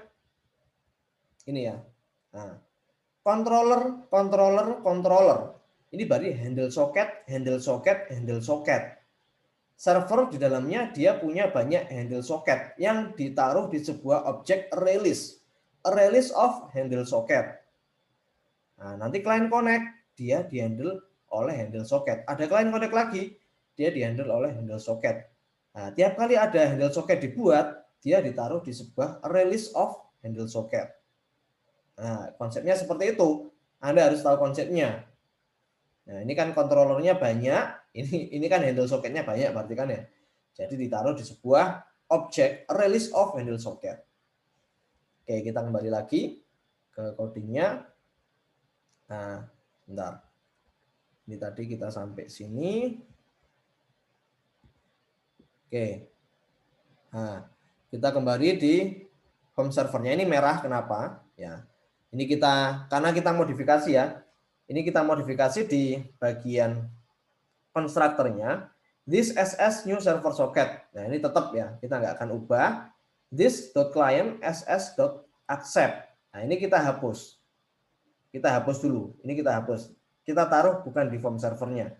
Ini ya. Nah, controller. Ini berarti handle socket, handle socket, handle socket. Server di dalamnya dia punya banyak handle socket yang ditaruh di sebuah objek release. A release of handle socket. Nah, nanti client connect, dia dihandle oleh handle socket. Ada client connect lagi, dia dihandle oleh handle socket. Nah, tiap kali ada handle socket dibuat, dia ditaruh di sebuah release of handle socket. Nah, konsepnya seperti itu. Anda harus tahu konsepnya. Nah, ini kan kontrolernya banyak, ini kan handle socketnya banyak berarti kan ya. Jadi ditaruh di sebuah objek release of handle socket. Oke, kita kembali lagi ke codingnya. Nah, bentar. Ini tadi kita sampai sini. Oke. Nah, kita kembali di home servernya. Ini merah kenapa? Ya. Ini karena kita modifikasi ya. Ini kita modifikasi di bagian constructor-nya. This SS new server socket. Nah, ini tetap ya. Kita nggak akan ubah. This.client ss.accept. Nah, ini kita hapus. Kita hapus dulu. Ini kita hapus. Kita taruh bukan di form servernya.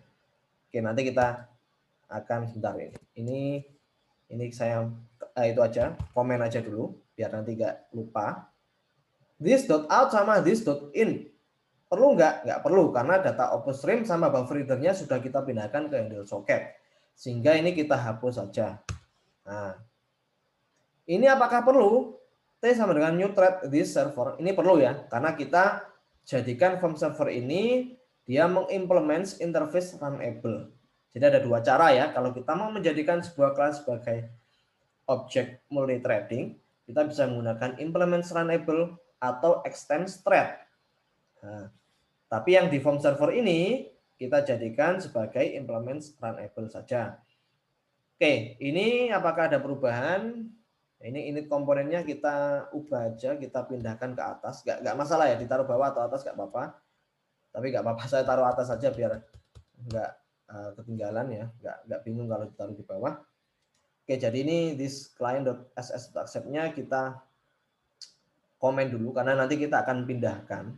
Oke, nanti kita akan sebentar ini saya itu aja, komen aja dulu biar nanti nggak lupa. This.out sama this.in perlu nggak perlu karena data output stream sama buffer readernya sudah kita pindahkan ke handle socket, sehingga ini kita hapus saja. Nah, ini apakah perlu? T sama dengan new thread this server, ini perlu ya, karena kita jadikan form server ini dia mengimplement interface runnable. Jadi ada dua cara ya, kalau kita mau menjadikan sebuah kelas sebagai objek multithreading, kita bisa menggunakan implement runnable atau extend thread. Nah, tapi yang di form server ini kita jadikan sebagai implement runnable saja. Oke, ini apakah ada perubahan? Ini init komponennya kita ubah aja, kita pindahkan ke atas. Nggak masalah ya, ditaruh bawah atau atas nggak apa-apa. Tapi nggak apa-apa, saya taruh atas saja biar nggak ketinggalan ya, nggak bingung kalau ditaruh di bawah. Oke, jadi ini this client.ss.accept-nya kita komen dulu karena nanti kita akan pindahkan.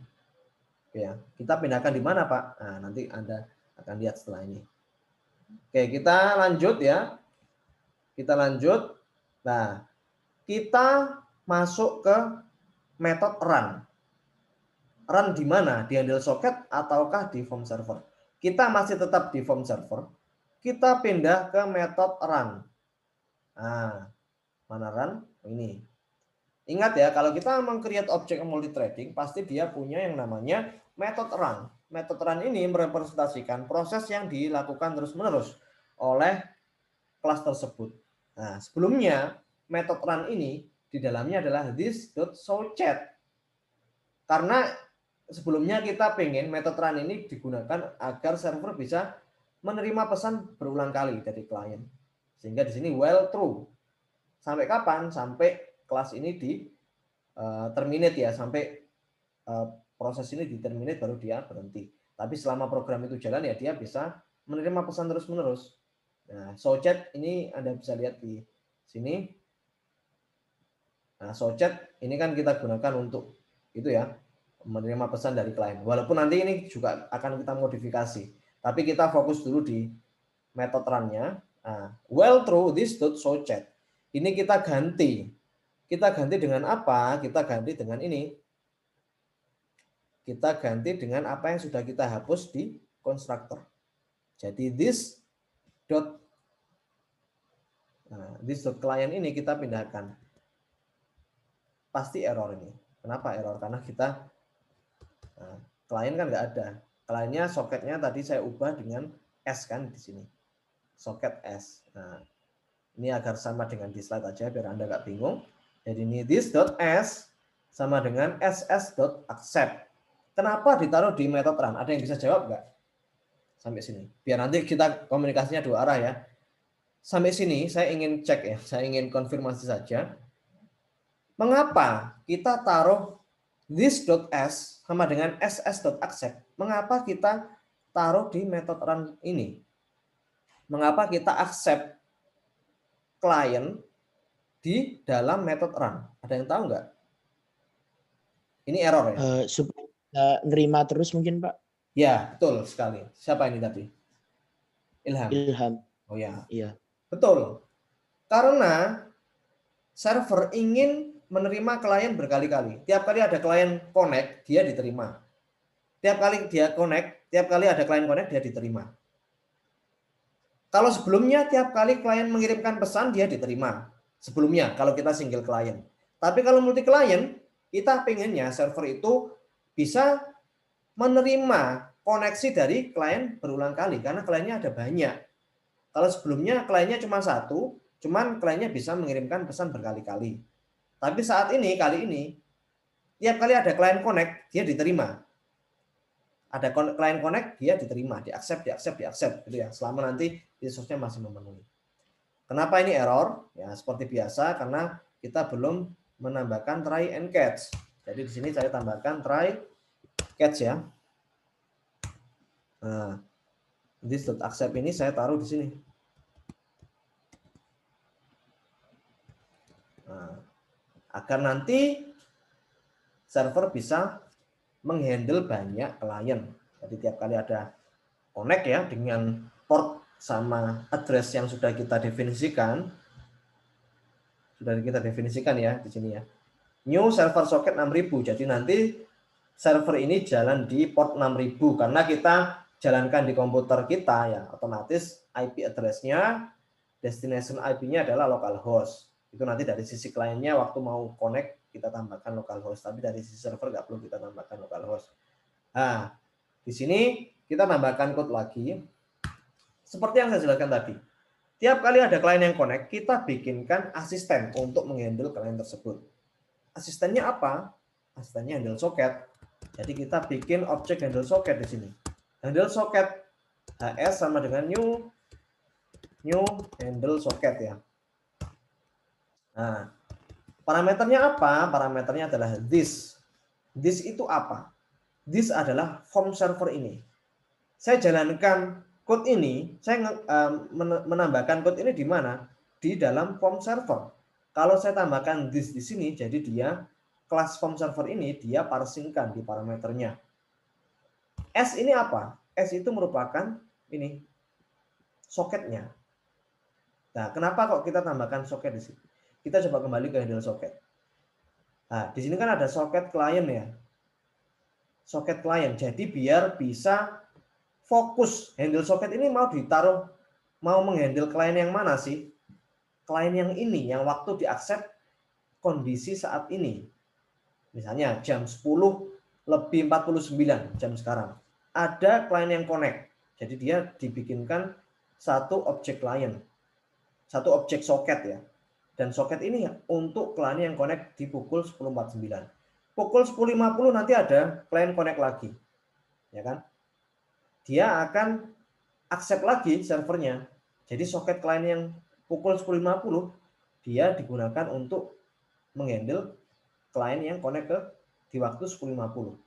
Oke ya, kita pindahkan di mana Pak? Nah, nanti Anda akan lihat setelah ini. Oke, kita lanjut ya. Kita lanjut. Nah, kita masuk ke metode run. Run di mana? Di handle socket ataukah di form server? Kita masih tetap di form server. Kita pindah ke metode run. Nah, mana run? Ini. Ingat ya, kalau kita meng-create objek multithreading, pasti dia punya yang namanya method run. Method run ini merepresentasikan proses yang dilakukan terus-menerus oleh kelas tersebut. Nah, sebelumnya method run ini di dalamnya adalah this.showChat. Karena sebelumnya kita pengen method run ini digunakan agar server bisa menerima pesan berulang kali dari klien. Sehingga di sini while true. Sampai kapan? Sampai kelas ini di terminate ya, sampai proses ini di terminate baru dia berhenti. Tapi selama program itu jalan ya dia bisa menerima pesan terus-menerus. Nah, showChat ini Anda bisa lihat di sini. Nah, showChat ini kan kita gunakan untuk itu ya. menerima pesan dari klien. Walaupun nanti ini juga akan kita modifikasi, tapi kita fokus dulu di method run-nya. Nah, well through this dot show chat. Ini kita ganti. Kita ganti dengan apa? Kita ganti dengan ini. Kita ganti dengan apa yang sudah kita hapus di konstruktor. Jadi this dot client ini kita pindahkan. Pasti error ini. Kenapa error? Karena kita klien kan nggak ada. Kliennya soketnya tadi saya ubah dengan S kan di sini. Soket S. Nah, ini agar sama dengan di slide aja biar Anda nggak bingung. Jadi ini this.s sama dengan ss.accept. Kenapa ditaruh di method run? Ada yang bisa jawab nggak? Sampai sini. Biar nanti kita komunikasinya dua arah ya. Sampai sini saya ingin cek ya, saya ingin konfirmasi saja. Mengapa kita taruh this.s sama dengan ss.accept? Mengapa kita taruh di method run ini? Mengapa kita accept klien di dalam method run? Ada yang tahu nggak? Ini error ya? Supaya nerima terus mungkin Pak? Ya, betul sekali. Siapa ini tadi? Ilham. Ilham. Oh ya. Iya. Betul. Karena server ingin menerima klien berkali-kali. Tiap kali ada klien connect, dia diterima. Tiap kali dia connect, tiap kali ada klien connect, dia diterima. Kalau sebelumnya tiap kali klien mengirimkan pesan, dia diterima. Sebelumnya, kalau kita single klien. Tapi kalau multi klien, kita pengennya server itu bisa menerima koneksi dari klien berulang kali. Karena kliennya ada banyak. Kalau sebelumnya kliennya cuma satu, cuman kliennya bisa mengirimkan pesan berkali-kali. Tapi saat ini, kali ini, tiap kali ada klien connect, dia diterima. Ada klien connect, dia diterima, di-accept, gitu ya. Selama nanti resource-nya masih memenuhi. Kenapa ini error? Ya, seperti biasa, karena kita belum menambahkan try and catch. Jadi di sini saya tambahkan try catch ya. Nah, this.accept ini saya taruh di sini. Nah, agar nanti server bisa menghandle banyak klien. Jadi tiap kali ada connect ya dengan port sama address yang sudah kita definisikan. Sudah kita definisikan ya di sini ya. New server socket 6000. Jadi nanti server ini jalan di port 6000 karena kita jalankan di komputer kita ya, otomatis IP address-nya, destination IP-nya adalah localhost. Itu nanti dari sisi kliennya waktu mau connect kita tambahkan localhost, tapi dari sisi server nggak perlu kita tambahkan localhost. Nah, di sini kita tambahkan code lagi. Seperti yang saya jelaskan tadi. Tiap kali ada klien yang connect, kita bikinkan asisten untuk menghandle klien tersebut. Asistennya apa? Asistennya handle socket. Jadi kita bikin objek handle socket di sini. Handle socket HS sama dengan new handle socket ya. Nah, parameternya apa? Parameternya adalah this. This itu apa? This adalah form server ini. Saya jalankan code ini, saya menambahkan code ini di mana? Di dalam form server. Kalau saya tambahkan this di sini, jadi dia kelas form server ini dia parsingkan di parameternya. S ini apa? S itu merupakan ini soketnya. Nah, kenapa kok kita tambahkan soket di sini? Kita coba kembali ke handle socket. Nah, di sini kan ada socket client ya. Socket client. Jadi biar bisa fokus handle socket ini mau ditaruh, mau menghandle klien yang mana sih? Klien yang ini, yang waktu di-accept kondisi saat ini. Misalnya jam 10:49 jam sekarang. Ada klien yang connect. Jadi dia dibikinkan satu objek klien. Satu objek socket ya. Dan socket ini untuk klien yang connect di pukul 10.49. Pukul 10.50 nanti ada klien connect lagi. Ya kan? Dia akan accept lagi servernya. Jadi socket klien yang pukul 10.50 dia digunakan untuk menghandle klien yang connect di waktu 10.50.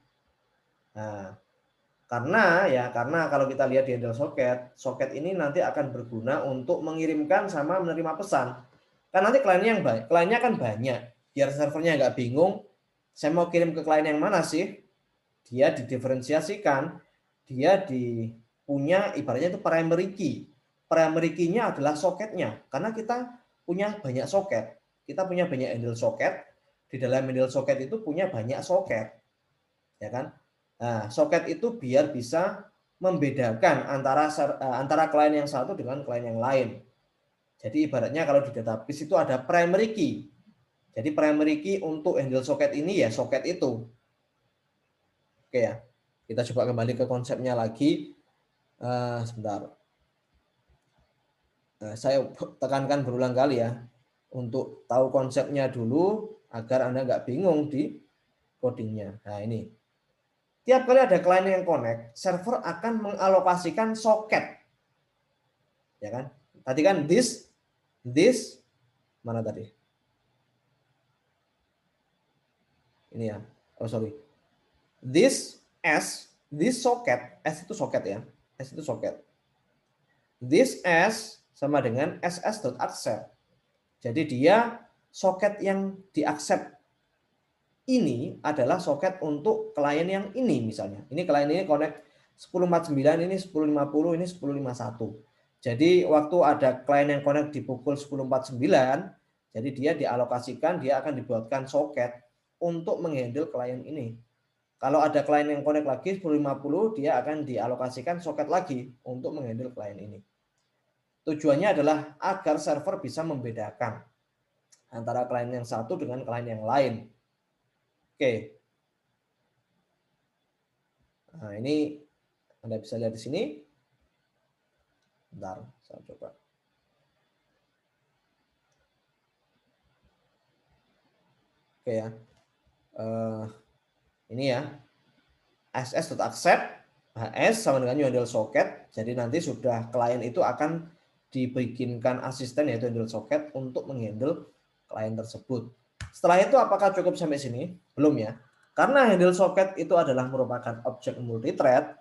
Nah, karena kalau kita lihat di handle socket ini nanti akan berguna untuk mengirimkan sama menerima pesan. Kan nanti kliennya kan banyak. Biar servernya nggak bingung, saya mau kirim ke klien yang mana sih? dia didiferensiasikan, dia punya ibaratnya itu primary key. Primary key-nya adalah soketnya, karena kita punya banyak soket. Kita punya banyak handle soket. Di dalam handle soket itu punya banyak soket, ya kan? Nah, soket itu biar bisa membedakan antara klien yang satu dengan klien yang lain. Jadi ibaratnya kalau di database itu ada primary key. Jadi primary key untuk handle soket ini ya soket itu. Oke ya. Kita coba kembali ke konsepnya lagi. Sebentar. Saya tekankan berulang kali ya. Untuk tahu konsepnya dulu agar Anda nggak bingung di codingnya. Nah ini. Tiap kali ada klien yang connect, server akan mengalokasikan soket. Ya kan? Tadi kan this mana tadi? Ini ya. Oh sorry. This socket, S itu soket ya. S itu soket. This S sama dengan ss.accept. Jadi dia soket yang diaccept ini adalah soket untuk klien yang ini misalnya. Ini klien ini connect 10.49, ini 10.50, ini 10.51. Jadi waktu ada klien yang connect di pukul 10.49, jadi dia dialokasikan, dia akan dibuatkan soket untuk menghandle klien ini. Kalau ada klien yang connect lagi 10.50, dia akan dialokasikan soket lagi untuk menghandle klien ini. Tujuannya adalah agar server bisa membedakan antara klien yang satu dengan klien yang lain. Oke. Nah, ini Anda bisa lihat di sini. Bentar, saya coba. Oke ya. Ini ya. ss.accept HS sama dengan handle socket. Jadi nanti sudah klien itu akan dibikinkan asisten yaitu handle socket untuk menghandle klien tersebut. Setelah itu apakah cukup sampai sini? Belum ya. Karena handle socket itu adalah merupakan objek multithread,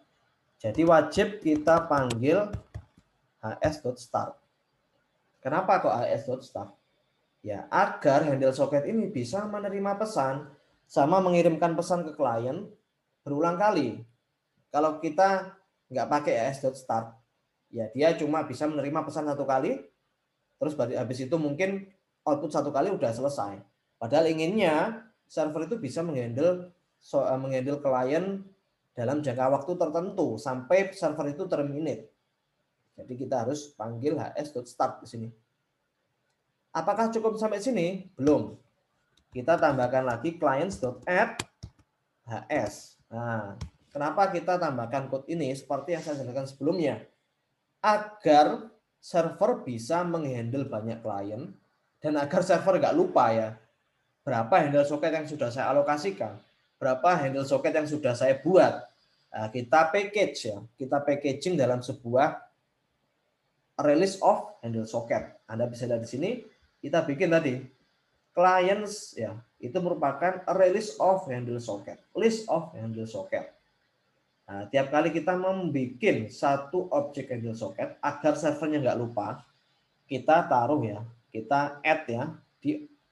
jadi wajib kita panggil hs.start. Kenapa kok hs.start? Ya, agar handle socket ini bisa menerima pesan sama mengirimkan pesan ke klien berulang kali. Kalau kita nggak pakai hs.start, ya dia cuma bisa menerima pesan satu kali, terus habis itu mungkin output satu kali udah selesai. Padahal inginnya server itu bisa menghandle klien dalam jangka waktu tertentu sampai server itu terminate. Jadi kita harus panggil hs.start di sini. Apakah cukup sampai sini? Belum. Kita tambahkan lagi clients.add hs. Nah, kenapa kita tambahkan code ini seperti yang saya jelaskan sebelumnya? Agar server bisa menghandle banyak klien dan agar server nggak lupa ya berapa handle socket yang sudah saya alokasikan, berapa handle socket yang sudah saya buat. Nah, kita package ya, kita packaging dalam sebuah release of handle socket. Anda bisa lihat di sini kita bikin tadi clients ya, itu merupakan release of handle socket, list of handle socket. Nah, tiap kali kita membuat satu objek handle socket agar servernya nggak lupa, kita taruh ya, kita add ya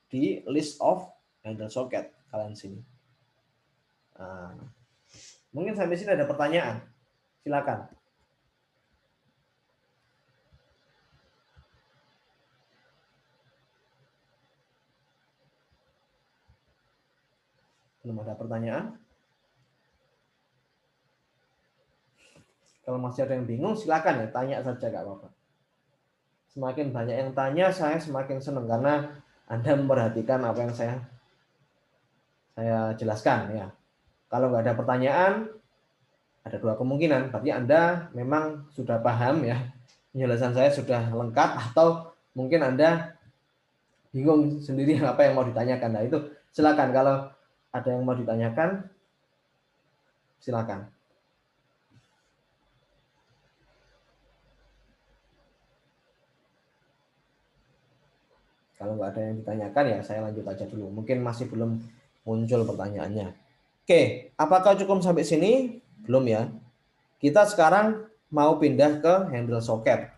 di list of handle socket kalian sini. Nah, mungkin sampai sini ada pertanyaan, silakan. Belum ada pertanyaan? Kalau masih ada yang bingung, silakan ya, tanya saja gak apa-apa. Semakin banyak yang tanya, saya semakin senang karena Anda memperhatikan apa yang saya jelaskan ya. Kalau nggak ada pertanyaan, ada dua kemungkinan. Berarti Anda memang sudah paham ya, penjelasan saya sudah lengkap, atau mungkin Anda bingung sendiri apa yang mau ditanyakan. Nah itu silakan, kalau ada yang mau ditanyakan, silakan. Kalau nggak ada yang ditanyakan ya saya lanjut aja dulu. Mungkin masih belum muncul pertanyaannya. Oke, apakah cukup sampai sini? Belum ya. Kita sekarang mau pindah ke handle socket.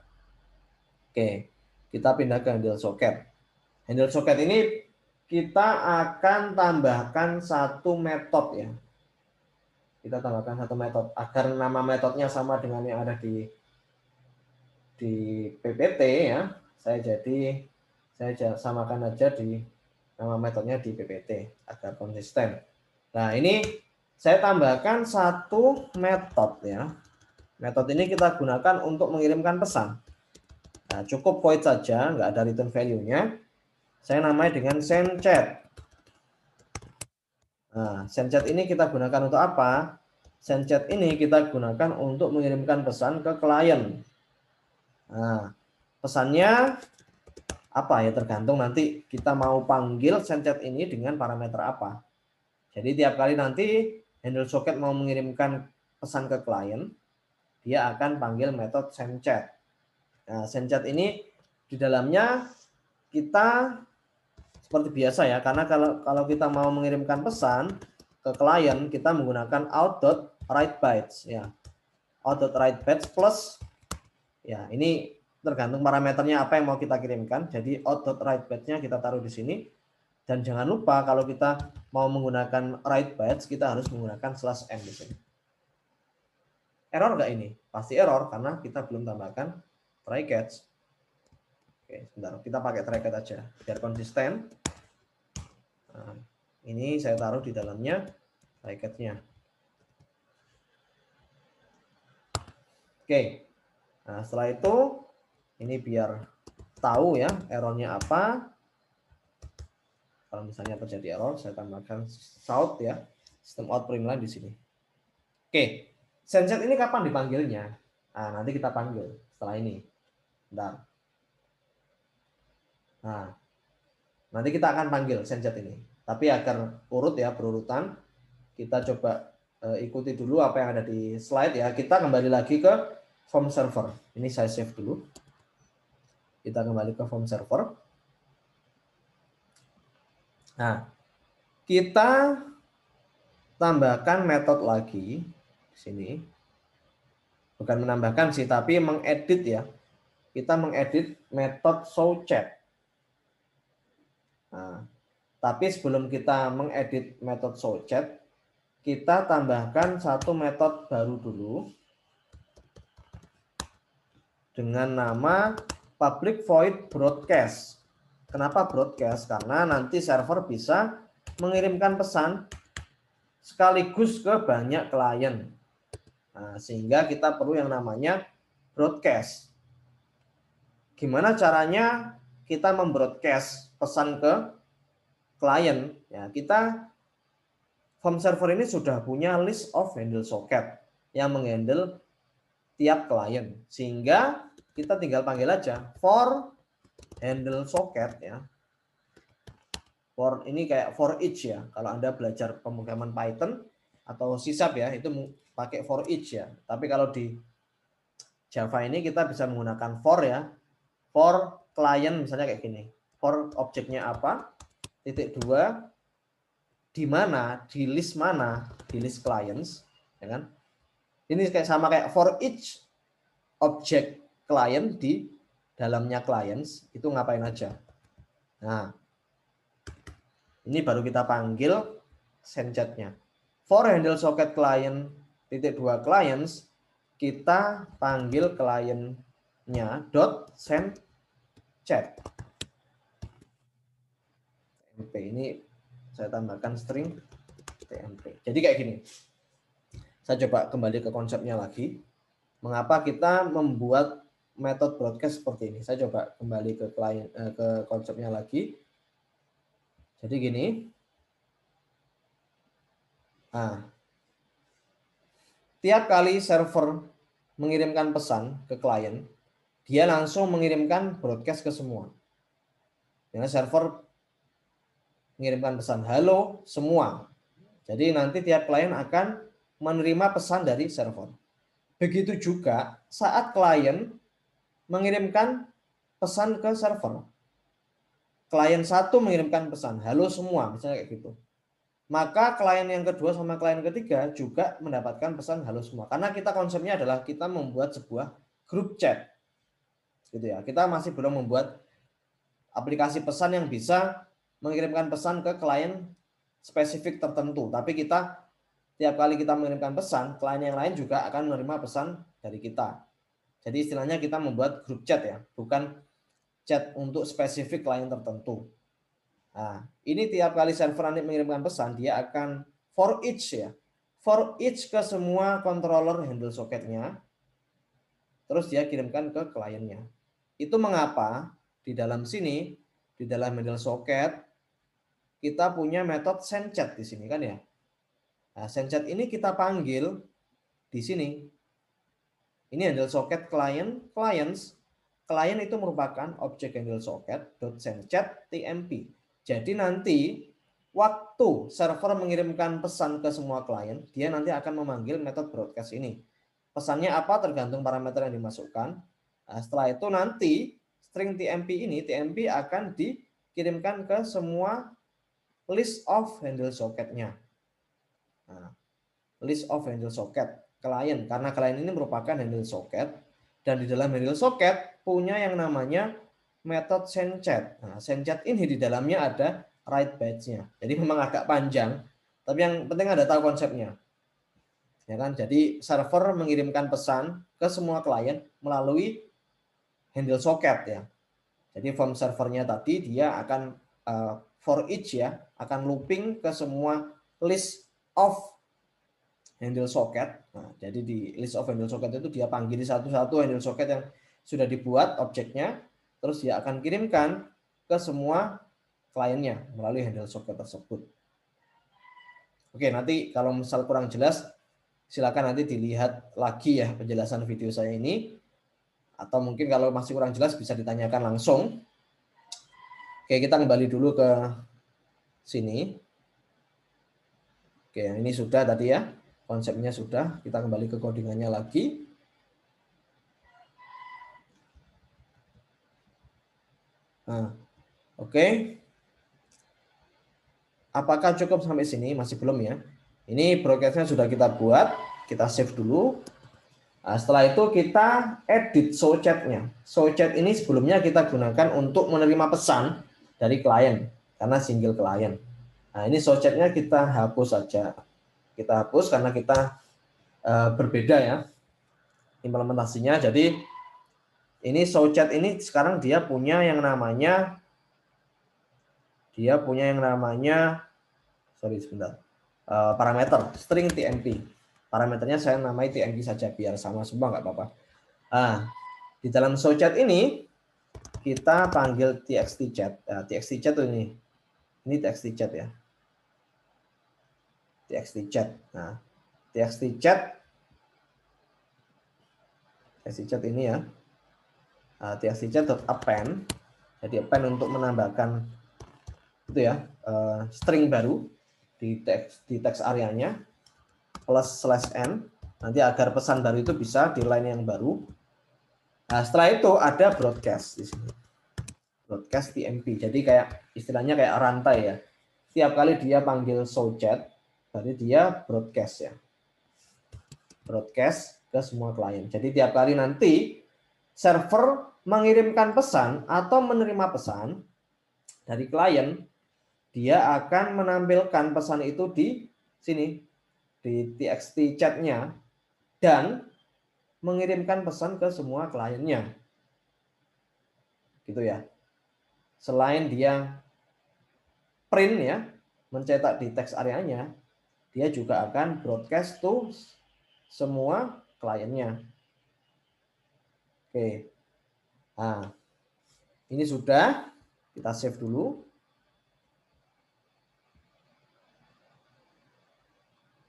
Oke, kita pindah ke handle socket. Handle socket ini kita akan tambahkan satu metode ya. kita tambahkan satu metode agar nama metodenya sama dengan yang ada di PPT ya. Saya samakan aja di nama metodenya di PPT agar konsisten. Nah, ini saya tambahkan satu metode ya. Metode ini kita gunakan untuk mengirimkan pesan. Nah, cukup void saja, nggak ada return value-nya. Saya namai dengan send chat. Nah, send chat ini kita gunakan untuk apa? Send chat ini kita gunakan untuk mengirimkan pesan ke klien. Nah, pesannya apa ya, tergantung nanti kita mau panggil send chat ini dengan parameter apa. Jadi tiap kali nanti handle socket mau mengirimkan pesan ke klien, dia akan panggil metode send chat. Nah, send chat ini di dalamnya kita seperti biasa ya, karena kalau kita mau mengirimkan pesan ke klien, kita menggunakan out.writeBytes ya. Out.writeBytes plus ya, ini tergantung parameternya apa yang mau kita kirimkan. Jadi out.writeBytes-nya kita taruh di sini. Dan jangan lupa kalau kita mau menggunakan writeBytes, kita harus menggunakan /n di sini. Error nggak ini? Pasti error karena kita belum tambahkan try catch. Oke, sebentar, kita pakai try catch aja biar konsisten. Nah, ini saya taruh di dalamnya try catch-nya. Oke. Nah, setelah itu ini biar tahu ya errornya apa. Kalau misalnya terjadi error, saya tambahkan shout ya, sistem out print line di sini. Oke, send chat ini kapan dipanggilnya? Nah, nanti kita panggil setelah ini. Bentar. Nah, nanti kita akan panggil send chat ini. Tapi agar urut ya, berurutan, kita coba ikuti dulu apa yang ada di slide ya. Kita kembali lagi ke form server. Ini saya save dulu. Kita kembali ke form server. Nah, kita tambahkan metode lagi di sini. Bukan menambahkan sih, tapi mengedit ya. Kita mengedit metode showChat. Nah, tapi sebelum kita mengedit metode showChat, kita tambahkan satu metode baru dulu dengan nama public void broadcast. Kenapa broadcast? Karena nanti server bisa mengirimkan pesan sekaligus ke banyak klien. Nah, sehingga kita perlu yang namanya broadcast. Gimana caranya kita membroadcast pesan ke klien? Ya, kita form server ini sudah punya list of handle socket yang menghandle tiap klien, sehingga kita tinggal panggil aja for handle socket ya. For ini kayak for each ya. Kalau Anda belajar pemrograman Python atau C# ya, itu pakai for each ya. Tapi kalau di Java ini kita bisa menggunakan for ya. For client misalnya kayak gini. For objeknya apa? Titik 2 di mana? Di list mana? Di list clients, ya kan? Ini kayak sama kayak for each object client di dalamnya clients itu ngapain aja. Nah, ini baru kita panggil send chat-nya. For handle socket client titik 2 clients, kita panggil kliennya dot send chat. TMP ini saya tambahkan string TMP. Jadi kayak gini. Saya coba kembali ke konsepnya lagi. Mengapa kita membuat metode broadcast seperti ini? Saya coba kembali ke ke konsepnya lagi. Jadi gini. Nah, tiap kali server mengirimkan pesan ke klien, dia langsung mengirimkan broadcast ke semua. Karena server mengirimkan pesan halo semua. Jadi nanti tiap klien akan menerima pesan dari server. Begitu juga saat klien mengirimkan pesan ke server. Klien 1 mengirimkan pesan halo semua, misalnya kayak gitu. Maka klien yang kedua sama klien ketiga juga mendapatkan pesan halo semua. Karena kita konsepnya adalah kita membuat sebuah grup chat. Gitu ya. Kita masih belum membuat aplikasi pesan yang bisa mengirimkan pesan ke klien spesifik tertentu. Tapi kita tiap kali kita mengirimkan pesan, klien yang lain juga akan menerima pesan dari kita. Jadi istilahnya kita membuat grup chat ya, bukan chat untuk spesifik klien tertentu. Nah, ini tiap kali server nanti mengirimkan pesan, dia akan for each ya, for each ke semua controller handle socketnya, terus dia kirimkan ke kliennya. Itu mengapa di dalam sini, di dalam handle socket, kita punya metode send chat di sini kan ya. Nah, send chat ini kita panggil di sini. Ini handle socket clients. Client itu merupakan objek handle socket .sendChat TMP. Jadi nanti waktu server mengirimkan pesan ke semua klien, dia nanti akan memanggil metode broadcast ini. Pesannya apa tergantung parameter yang dimasukkan. Nah, setelah itu nanti string TMP akan dikirimkan ke semua list of handle socketnya. Nah, list of handle socket klien, karena klien ini merupakan handle socket, dan di dalam handle socket punya yang namanya method send chat. Nah, send chat ini di dalamnya ada write batch-nya. Jadi memang agak panjang, tapi yang penting Anda tahu konsepnya. Ya kan? Jadi server mengirimkan pesan ke semua klien melalui handle socket ya. Jadi form servernya tadi dia akan for each ya, akan looping ke semua list of handle socket. Nah, jadi di list of handle socket itu dia panggil satu-satu handle socket yang sudah dibuat objeknya, terus dia akan kirimkan ke semua kliennya melalui handle socket tersebut. Oke, nanti kalau misal kurang jelas, silakan nanti dilihat lagi ya penjelasan video saya ini. Atau mungkin kalau masih kurang jelas bisa ditanyakan langsung. Oke, kita kembali dulu ke sini. Oke, ini sudah tadi ya. Konsepnya sudah, kita kembali ke codingannya lagi. Nah, oke. Apakah cukup sampai sini? Masih belum ya. Ini broadcast-nya sudah kita buat, kita save dulu. Nah, setelah itu kita edit show chat-nya. Show chat ini sebelumnya kita gunakan untuk menerima pesan dari klien, karena single klien. Nah, ini show chat-nya kita hapus saja. Kita hapus karena kita berbeda ya implementasinya. Jadi ini show chat ini sekarang dia punya yang namanya parameter string TMP. Parameternya saya namai TMP saja biar sama semua nggak apa-apa. Nah, di dalam show chat ini kita panggil txt chat. Nah, txt chat ini txt chat ya. Txt chat. Nah, txt chat ini ya. Txt chat.append. Jadi append untuk menambahkan itu ya string baru di teks areanya plus /n nanti agar pesan baru itu bisa di line yang baru. Nah, setelah itu ada broadcast di sini. Broadcast TMP. Jadi kayak istilahnya kayak rantai ya. Setiap kali dia panggil show chat, berarti dia broadcast ya. Broadcast ke semua klien. Jadi tiap kali nanti server mengirimkan pesan atau menerima pesan dari klien, dia akan menampilkan pesan itu di sini, di txt chat-nya, dan mengirimkan pesan ke semua kliennya. Gitu ya. Selain dia print ya, mencetak di teks areanya, dia juga akan broadcast to semua kliennya. Oke. Nah, ini sudah, kita save dulu.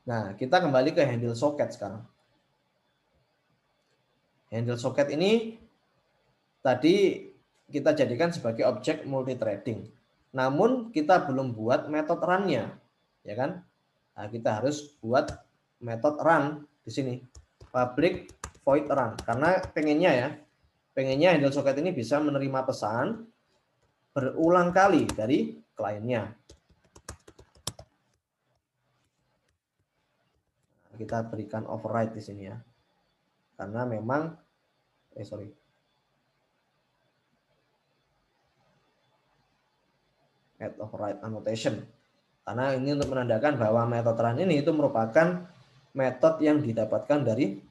Nah, kita kembali ke handle socket sekarang. Handle socket ini tadi kita jadikan sebagai objek multithreading. Namun kita belum buat metode run-nya, ya kan? Nah, kita harus buat metode run di sini. Public void run, karena pengennya handle socket ini bisa menerima pesan berulang kali dari kliennya. Kita berikan override di sini ya, karena memang add override annotation. Karena ini untuk menandakan bahwa metode run ini itu merupakan metode yang didapatkan dari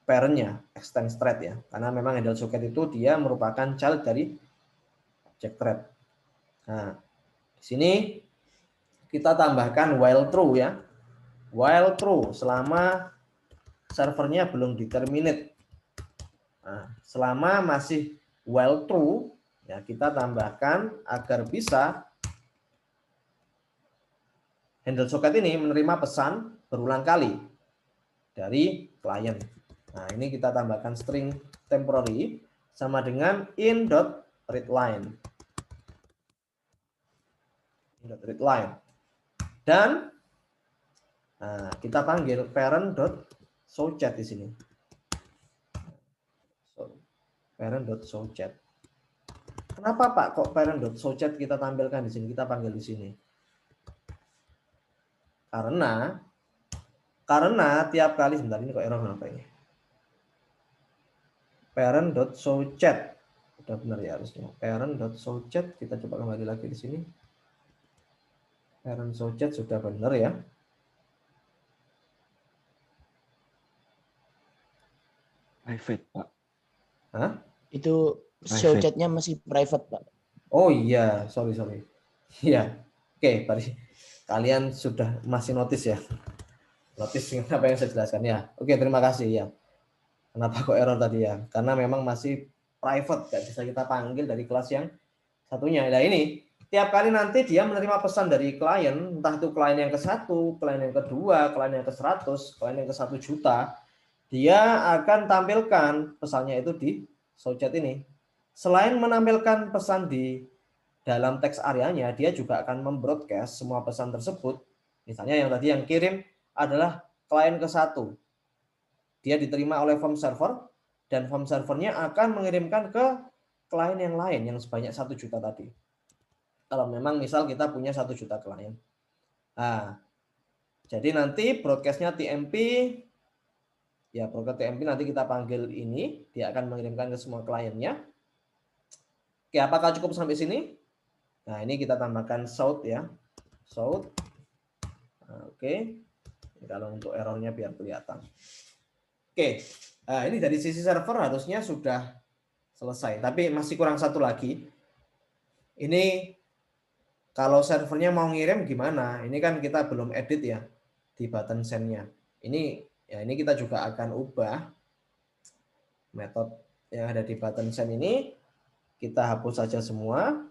parent-nya, extend thread ya. Karena memang handle socket itu dia merupakan child dari object thread. Nah, di sini kita tambahkan while true ya. While true selama servernya belum di-terminate. Nah, selama masih while true ya kita tambahkan agar bisa handle socket ini menerima pesan berulang kali dari klien. Nah, ini kita tambahkan string temporary sama dengan in.readline. In.readline. Dan nah, kita panggil parent.showChat di sini. Parent.showChat. Kenapa Pak kok parent.showChat kita tampilkan di sini, kita panggil di sini? Karena tiap kali, sebentar ini kok error kenapa ini? Parent.showChat. Udah benar ya harusnya. Parent.showChat, kita coba kembali lagi di sini. Parent.showChat sudah benar ya. Private, Pak. Hah? Itu show Private. chatnya masih private, Pak. Oh iya, sorry. Iya. Oke, berarti kalian sudah masih notice ya. Notice apa yang saya jelaskan ya. Oke, terima kasih ya. Kenapa kok error tadi ya? Karena memang masih private, nggak bisa kita panggil dari kelas yang satunya. Nah ini, tiap kali nanti dia menerima pesan dari klien, entah itu klien yang ke-1, klien yang kedua, klien yang ke-100, klien yang ke-1 juta, dia akan tampilkan pesannya itu di showchat ini. Selain menampilkan pesan di dalam teks areanya, dia juga akan membroadcast semua pesan tersebut. Misalnya yang tadi yang kirim adalah klien ke-1. Dia diterima oleh form server dan form servernya akan mengirimkan ke klien yang lain yang sebanyak 1 juta tadi. Kalau memang misal kita punya 1 juta klien. Nah, jadi nanti broadcastnya TMP, ya broadcast TMP nanti kita panggil ini, dia akan mengirimkan ke semua kliennya. Oke, apakah cukup sampai sini? Nah, ini kita tambahkan shout ya. Shout. Nah, oke. Kalau untuk errornya biar kelihatan. Oke, nah, ini dari sisi server harusnya sudah selesai. Tapi masih kurang satu lagi. Ini kalau servernya mau ngirim gimana? Ini kan kita belum edit ya di button send-nya. Ini kita juga akan ubah metode yang ada di button send ini. Kita hapus saja semua.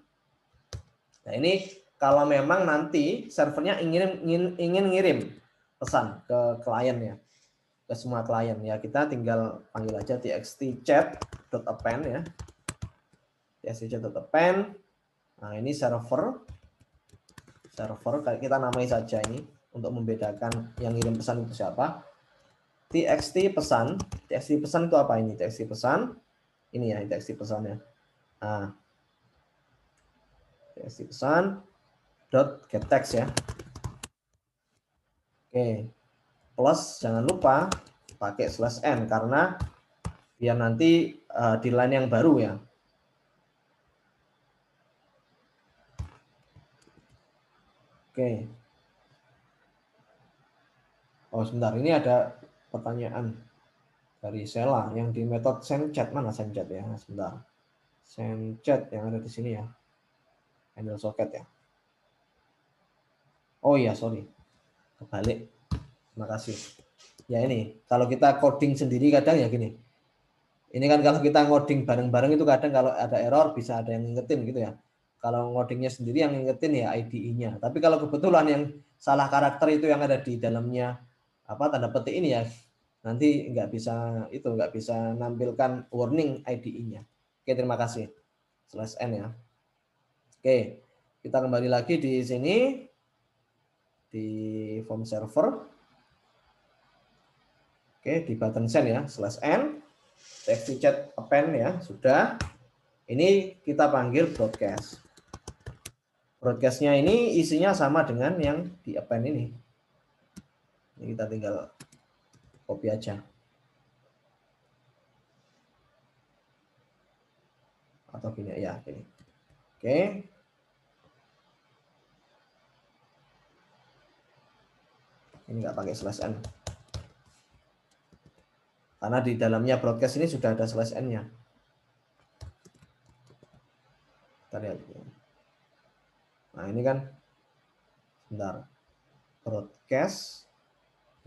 Nah ini kalau memang nanti servernya ingin ngirim pesan ke kliennya, ke semua klien ya, kita tinggal panggil aja txt-chat.append ya. txt-chat.append. Nah ini server kita namai saja ini untuk membedakan yang ngirim pesan itu siapa. txt pesan itu apa ini? txt pesan ini ya, txt pesannya. Nah, txt pesan .getText ya. Oke. Plus jangan lupa pakai /n karena biar nanti di line yang baru ya. Oke. Oh sebentar, ini ada pertanyaan dari Sela yang di metode send chat. Mana send chat ya? Sebentar. Send chat yang ada di sini ya. Handle socket ya. Oh iya, sorry. Kebalik. Terima kasih. Ya ini, kalau kita coding sendiri kadang ya gini. Ini kan kalau kita ngoding bareng-bareng itu kadang kalau ada error bisa ada yang ngingetin gitu ya. Kalau ngodingnya sendiri yang ngingetin ya IDE-nya. Tapi kalau kebetulan yang salah karakter itu yang ada di dalamnya apa tanda petik ini ya, nanti nggak bisa nampilkan warning IDE-nya. Oke, terima kasih. /n ya. Oke, kita kembali lagi di sini di form server. Oke, di button send ya, /n txt-chat append ya, sudah. Ini kita panggil broadcast. Broadcastnya ini isinya sama dengan yang di append ini. Ini kita tinggal copy aja. Atau gini ya, gini. Oke. Ini nggak pakai /n. Karena di dalamnya broadcast ini sudah ada /n-nya. Kita lihat. Nah, ini kan sebentar. Broadcast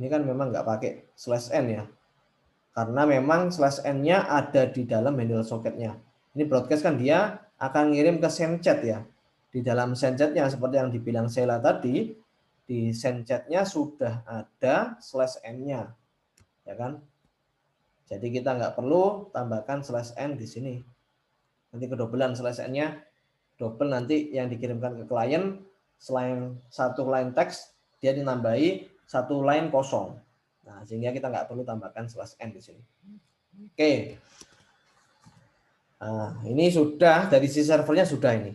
ini kan memang nggak pakai /n ya. Karena memang /n-nya ada di dalam handle socketnya. Ini broadcast kan dia akan ngirim ke send chat ya. Di dalam send chat-nya seperti yang dibilang Sheila tadi, di send chat-nya sudah ada /n-nya. Ya kan? Jadi kita nggak perlu tambahkan /n di sini. Nanti kedobelan /n-nya, double nanti yang dikirimkan ke klien, selain satu line teks, dia dinambahi satu line kosong. Nah, sehingga kita nggak perlu tambahkan /n di sini. Oke. Nah, ini sudah dari sisi servernya sudah ini.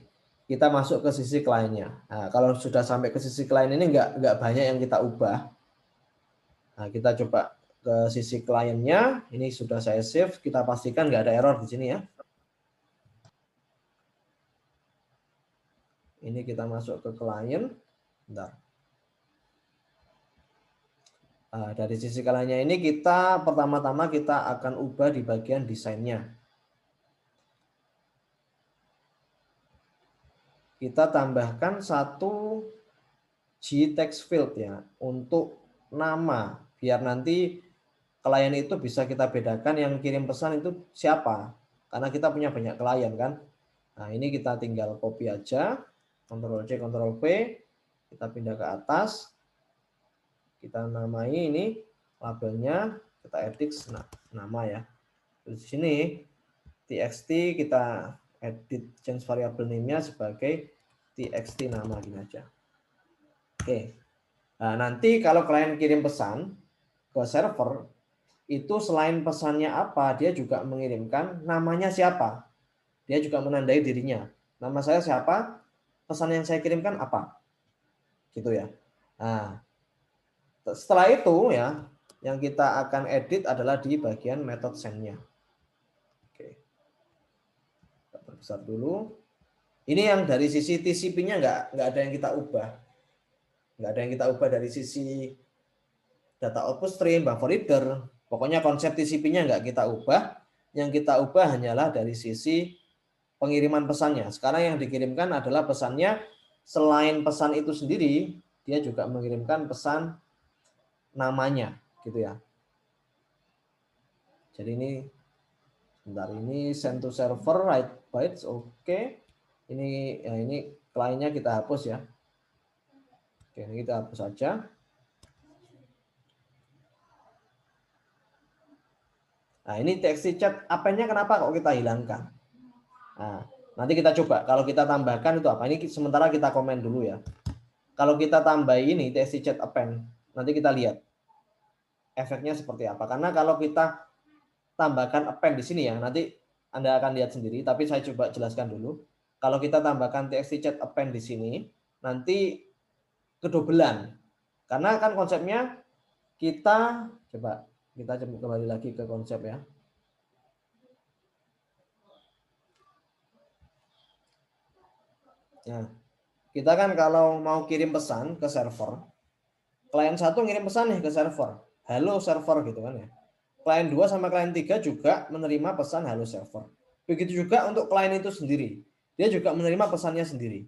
Kita masuk ke sisi kliennya. Nah, kalau sudah sampai ke sisi klien ini nggak banyak yang kita ubah. Nah, kita coba ke sisi kliennya. Ini sudah saya save. Kita pastikan nggak ada error di sini ya. Ini kita masuk ke klien. Bentar. Nah, dari sisi kliennya ini kita pertama-tama kita akan ubah di bagian desainnya. Kita tambahkan satu G text field ya untuk nama, biar nanti klien itu bisa kita bedakan yang kirim pesan itu siapa, karena kita punya banyak klien kan. Nah, ini kita tinggal copy aja, Ctrl C Ctrl V, kita pindah ke atas, kita namai ini labelnya, kita edit nama ya. Terus di sini txt kita edit change variable name-nya sebagai txt nama gini aja. Oke. Nah, nanti kalau klien kirim pesan ke server, itu selain pesannya apa, dia juga mengirimkan namanya siapa. Dia juga menandai dirinya. Nama saya siapa, pesan yang saya kirimkan apa. Gitu ya. Nah, setelah itu ya, yang kita akan edit adalah di bagian method send-nya. Oke. Kita perbesar dulu. Ini yang dari sisi TCP-nya nggak ada yang kita ubah. Nggak ada yang kita ubah dari sisi data output stream, buffer reader. Pokoknya konsep TCP-nya nggak kita ubah. Yang kita ubah hanyalah dari sisi pengiriman pesannya. Sekarang yang dikirimkan adalah pesannya, selain pesan itu sendiri, dia juga mengirimkan pesan namanya, gitu ya. Jadi ini, sebentar, ini send to server, write bytes, oke. Ini kliennya kita hapus ya. Oke, ini kita hapus saja. Nah, ini txt chat append-nya kenapa kok kita hilangkan? Nah, nanti kita coba. Kalau kita tambahkan itu apa? Ini sementara kita komen dulu ya. Kalau kita tambah ini txt chat append, nanti kita lihat efeknya seperti apa. Karena kalau kita tambahkan append di sini ya, nanti Anda akan lihat sendiri. Tapi saya coba jelaskan dulu. Kalau kita tambahkan txt chat append di sini, nanti kedobelan. Karena kan konsepnya kita kembali lagi ke konsep ya. Nah, kita kan kalau mau kirim pesan ke server, klien 1 ngirim pesan nih ke server, halo server gitu kan ya. Klien 2 sama klien 3 juga menerima pesan halo server. Begitu juga untuk klien itu sendiri, dia juga menerima pesannya sendiri.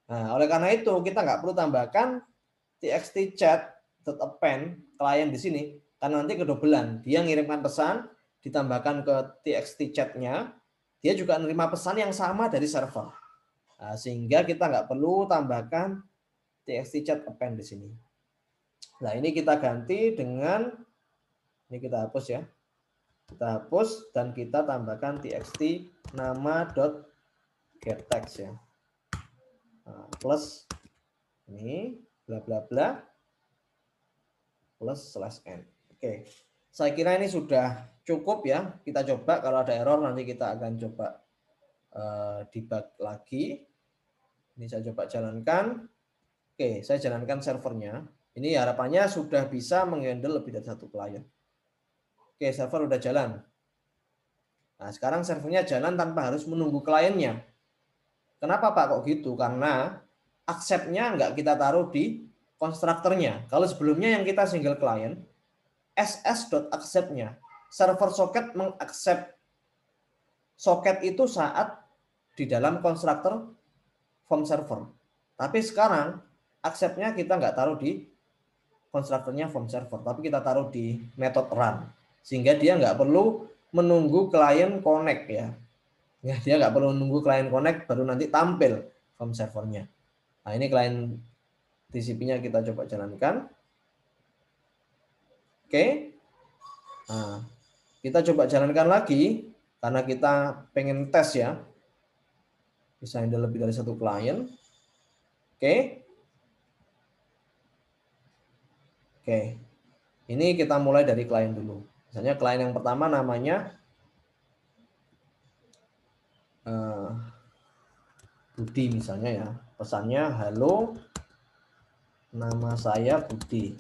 Nah, oleh karena itu kita nggak perlu tambahkan txt chat.append klien di sini, karena nanti kedobelan. Dia ngirimkan pesan, ditambahkan ke txt chat-nya, dia juga menerima pesan yang sama dari server. Nah, sehingga kita nggak perlu tambahkan txt chat append di sini. Nah, ini kita ganti dengan, ini kita hapus ya. Kita hapus dan kita tambahkan txt nama.getText ya. Nah, plus ini bla bla bla plus /n. Oke. Saya kira ini sudah cukup ya. Kita coba, kalau ada error nanti kita akan coba debug lagi. Ini saya coba jalankan. Oke, saya jalankan servernya. Ini harapannya sudah bisa menghandle lebih dari satu klien. Oke, server udah jalan. Nah, sekarang servernya jalan tanpa harus menunggu kliennya. Kenapa Pak kok gitu? Karena accept-nya nggak kita taruh di konstruktornya. Kalau sebelumnya yang kita single client, ss.accept-nya, server socket mengaccept socket itu saat di dalam konstruktor form server. Tapi sekarang accept-nya kita nggak taruh di konstruktornya form server, tapi kita taruh di method run. Sehingga dia nggak perlu menunggu klien connect ya. Dia nggak perlu menunggu klien connect baru nanti tampil form servernya. Nah ini klien TCP-nya kita coba jalankan. Oke. Nah, kita coba jalankan lagi karena kita pengen tes ya. Bisa handle lebih dari satu klien. Oke. Oke. Ini kita mulai dari klien dulu. Misalnya klien yang pertama namanya Budi misalnya ya. Pesannya, halo, nama saya Budi.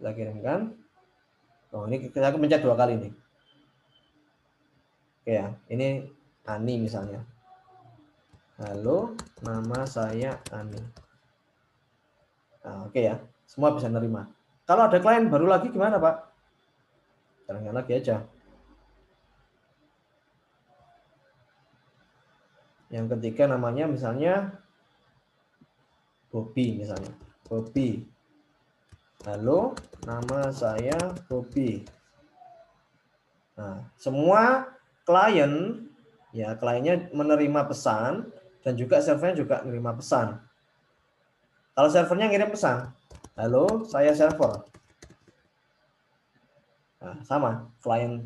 Kita kirimkan. Oh, ini kita pencet 2 kali nih. Oke ya, ini Ani misalnya. Halo, nama saya Ani. Nah, oke ya, semua bisa nerima. Kalau ada klien baru lagi gimana Pak? Jalankan lagi aja. Yang ketiga namanya misalnya Bobby misalnya. Bobby. Halo, nama saya Bobby. Nah, semua klien ya kliennya menerima pesan dan juga servernya juga menerima pesan. Kalau servernya ngirim pesan, halo, saya server. Nah, sama klien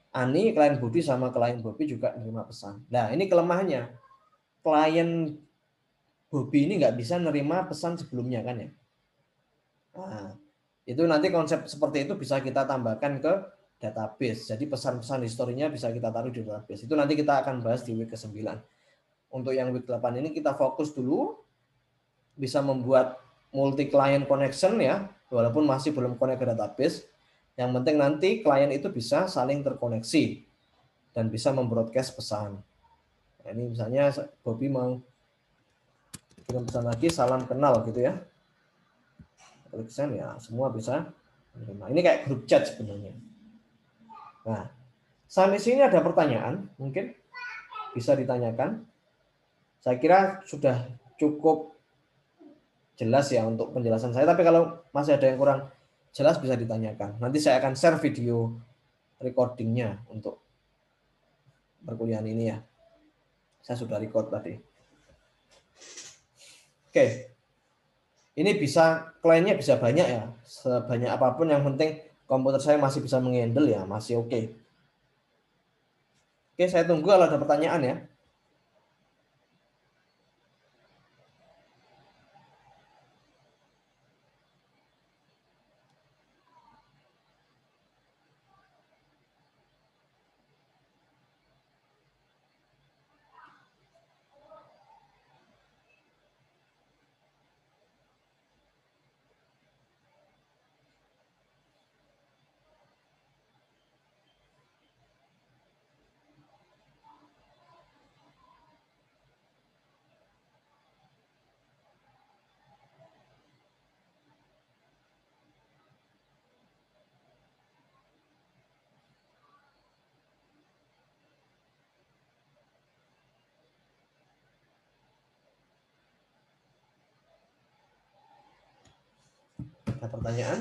Ani, klien Budi sama klien Bobby juga menerima pesan. Nah, ini kelemahannya. Klien Bobby ini nggak bisa nerima pesan sebelumnya kan ya. Nah, itu nanti konsep seperti itu bisa kita tambahkan ke database. Jadi pesan-pesan historinya bisa kita taruh di database. Itu nanti kita akan bahas di week ke-9. Untuk yang week 8 ini kita fokus dulu bisa membuat multi client connection ya, walaupun masih belum connect ke database. Yang penting nanti klien itu bisa saling terkoneksi dan bisa membroadcast pesan. Nah, ini misalnya Bobby mau kirim pesan lagi, salam kenal gitu ya. Klik send ya, semua bisa menerima. Ini kayak grup chat sebenarnya. Nah, sampai sini ada pertanyaan, mungkin bisa ditanyakan. Saya kira sudah cukup jelas ya untuk penjelasan saya, tapi kalau masih ada yang kurang jelas bisa ditanyakan. Nanti saya akan share video recordingnya untuk perkuliahan ini ya. Saya sudah record tadi. Oke. Ini bisa, kliennya bisa banyak ya. Sebanyak apapun yang penting komputer saya masih bisa menghandle ya, masih oke. Oke, saya tunggu kalau ada pertanyaan ya. Ada pertanyaan?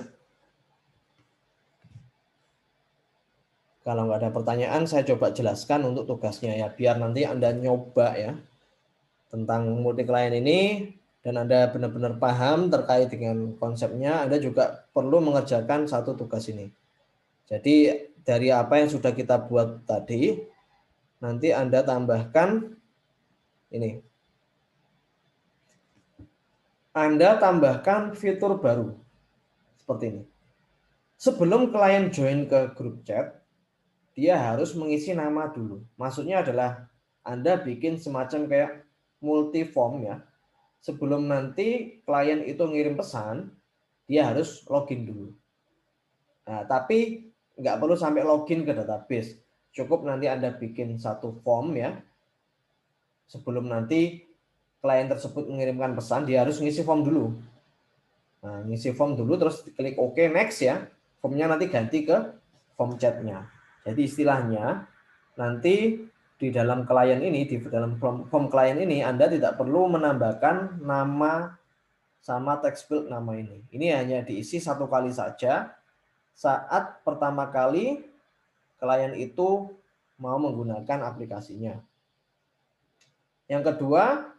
Kalau nggak ada pertanyaan, saya coba jelaskan untuk tugasnya ya, biar nanti Anda nyoba ya tentang multi client ini dan Anda benar-benar paham terkait dengan konsepnya. Anda juga perlu mengerjakan satu tugas ini. Jadi dari apa yang sudah kita buat tadi, nanti Anda tambahkan ini. Anda tambahkan fitur baru seperti ini. Sebelum klien join ke grup chat, dia harus mengisi nama dulu. Maksudnya adalah Anda bikin semacam kayak multi form ya. Sebelum nanti klien itu ngirim pesan, dia harus login dulu. Nah, tapi nggak perlu sampai login ke database. Cukup nanti Anda bikin satu form ya. Sebelum nanti klien tersebut mengirimkan pesan, dia harus ngisi form dulu. Nah, ngisi form dulu terus klik OK next ya. Formnya nanti ganti ke form chatnya. Jadi istilahnya nanti di dalam klien ini, di dalam form klien ini Anda tidak perlu menambahkan nama sama text field nama ini. Ini hanya diisi satu kali saja saat pertama kali klien itu mau menggunakan aplikasinya. Yang kedua,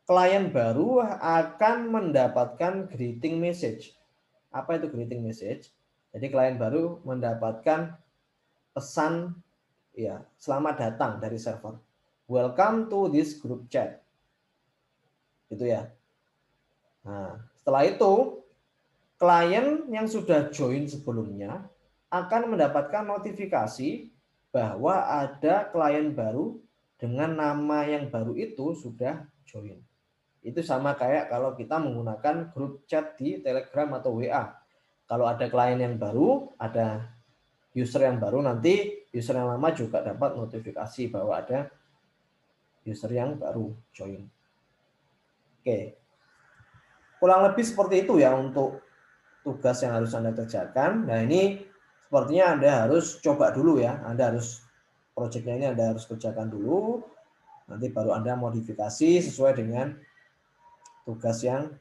klien baru akan mendapatkan greeting message. Apa itu greeting message? Jadi klien baru mendapatkan pesan ya, selamat datang dari server. Welcome to this group chat. Gitu ya. Nah, setelah itu klien yang sudah join sebelumnya akan mendapatkan notifikasi bahwa ada klien baru dengan nama yang baru itu sudah join. Itu sama kayak kalau kita menggunakan grup chat di Telegram atau WA. Kalau ada klien yang baru, ada user yang baru, nanti user yang lama juga dapat notifikasi bahwa ada user yang baru join. Oke. Kurang lebih seperti itu ya untuk tugas yang harus Anda kerjakan. Nah, ini sepertinya Anda harus coba dulu ya. Anda harus proyeknya ini Anda harus kerjakan dulu. Nanti baru Anda modifikasi sesuai dengan tugas yang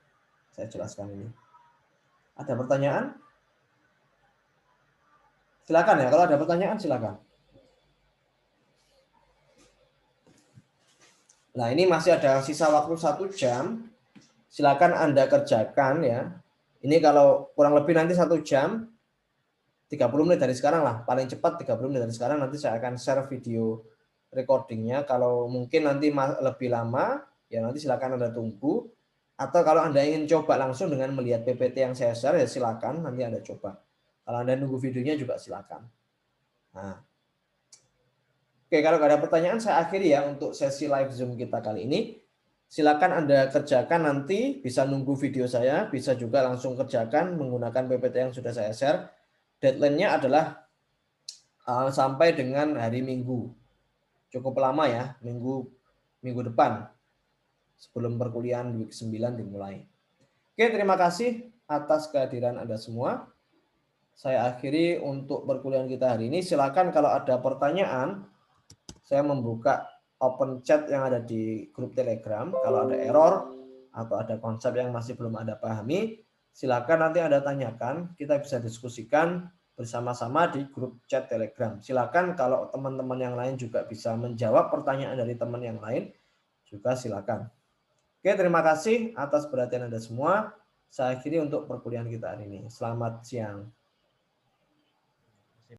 saya jelaskan ini. Ada pertanyaan? Silakan ya, kalau ada pertanyaan silakan. Nah, ini masih ada sisa waktu 1 jam. Silakan Anda kerjakan ya. Ini kalau kurang lebih nanti 1 jam, 30 menit dari sekarang lah. Paling cepat 30 menit dari sekarang, nanti saya akan share video recordingnya. Kalau mungkin nanti lebih lama, ya nanti silakan Anda tunggu. Atau kalau Anda ingin coba langsung dengan melihat PPT yang saya share, ya silakan nanti Anda coba. Kalau Anda nunggu videonya juga silakan. Nah. Oke, kalau nggak ada pertanyaan saya akhiri ya untuk sesi live Zoom kita kali ini. Silakan Anda kerjakan nanti, bisa nunggu video saya, bisa juga langsung kerjakan menggunakan PPT yang sudah saya share. Deadline-nya adalah sampai dengan hari Minggu. Cukup lama ya, minggu depan. Sebelum perkuliahan week 9 dimulai. Oke, terima kasih atas kehadiran Anda semua. Saya akhiri untuk perkuliahan kita hari ini. Silakan kalau ada pertanyaan, saya membuka open chat yang ada di grup Telegram. Kalau ada error atau ada konsep yang masih belum Anda pahami, silakan nanti Anda tanyakan. Kita bisa diskusikan bersama-sama di grup chat Telegram. Silakan kalau teman-teman yang lain juga bisa menjawab pertanyaan dari teman yang lain, juga silakan. Oke, terima kasih atas perhatian Anda semua. Saya akhiri untuk perkuliahan kita hari ini. Selamat siang.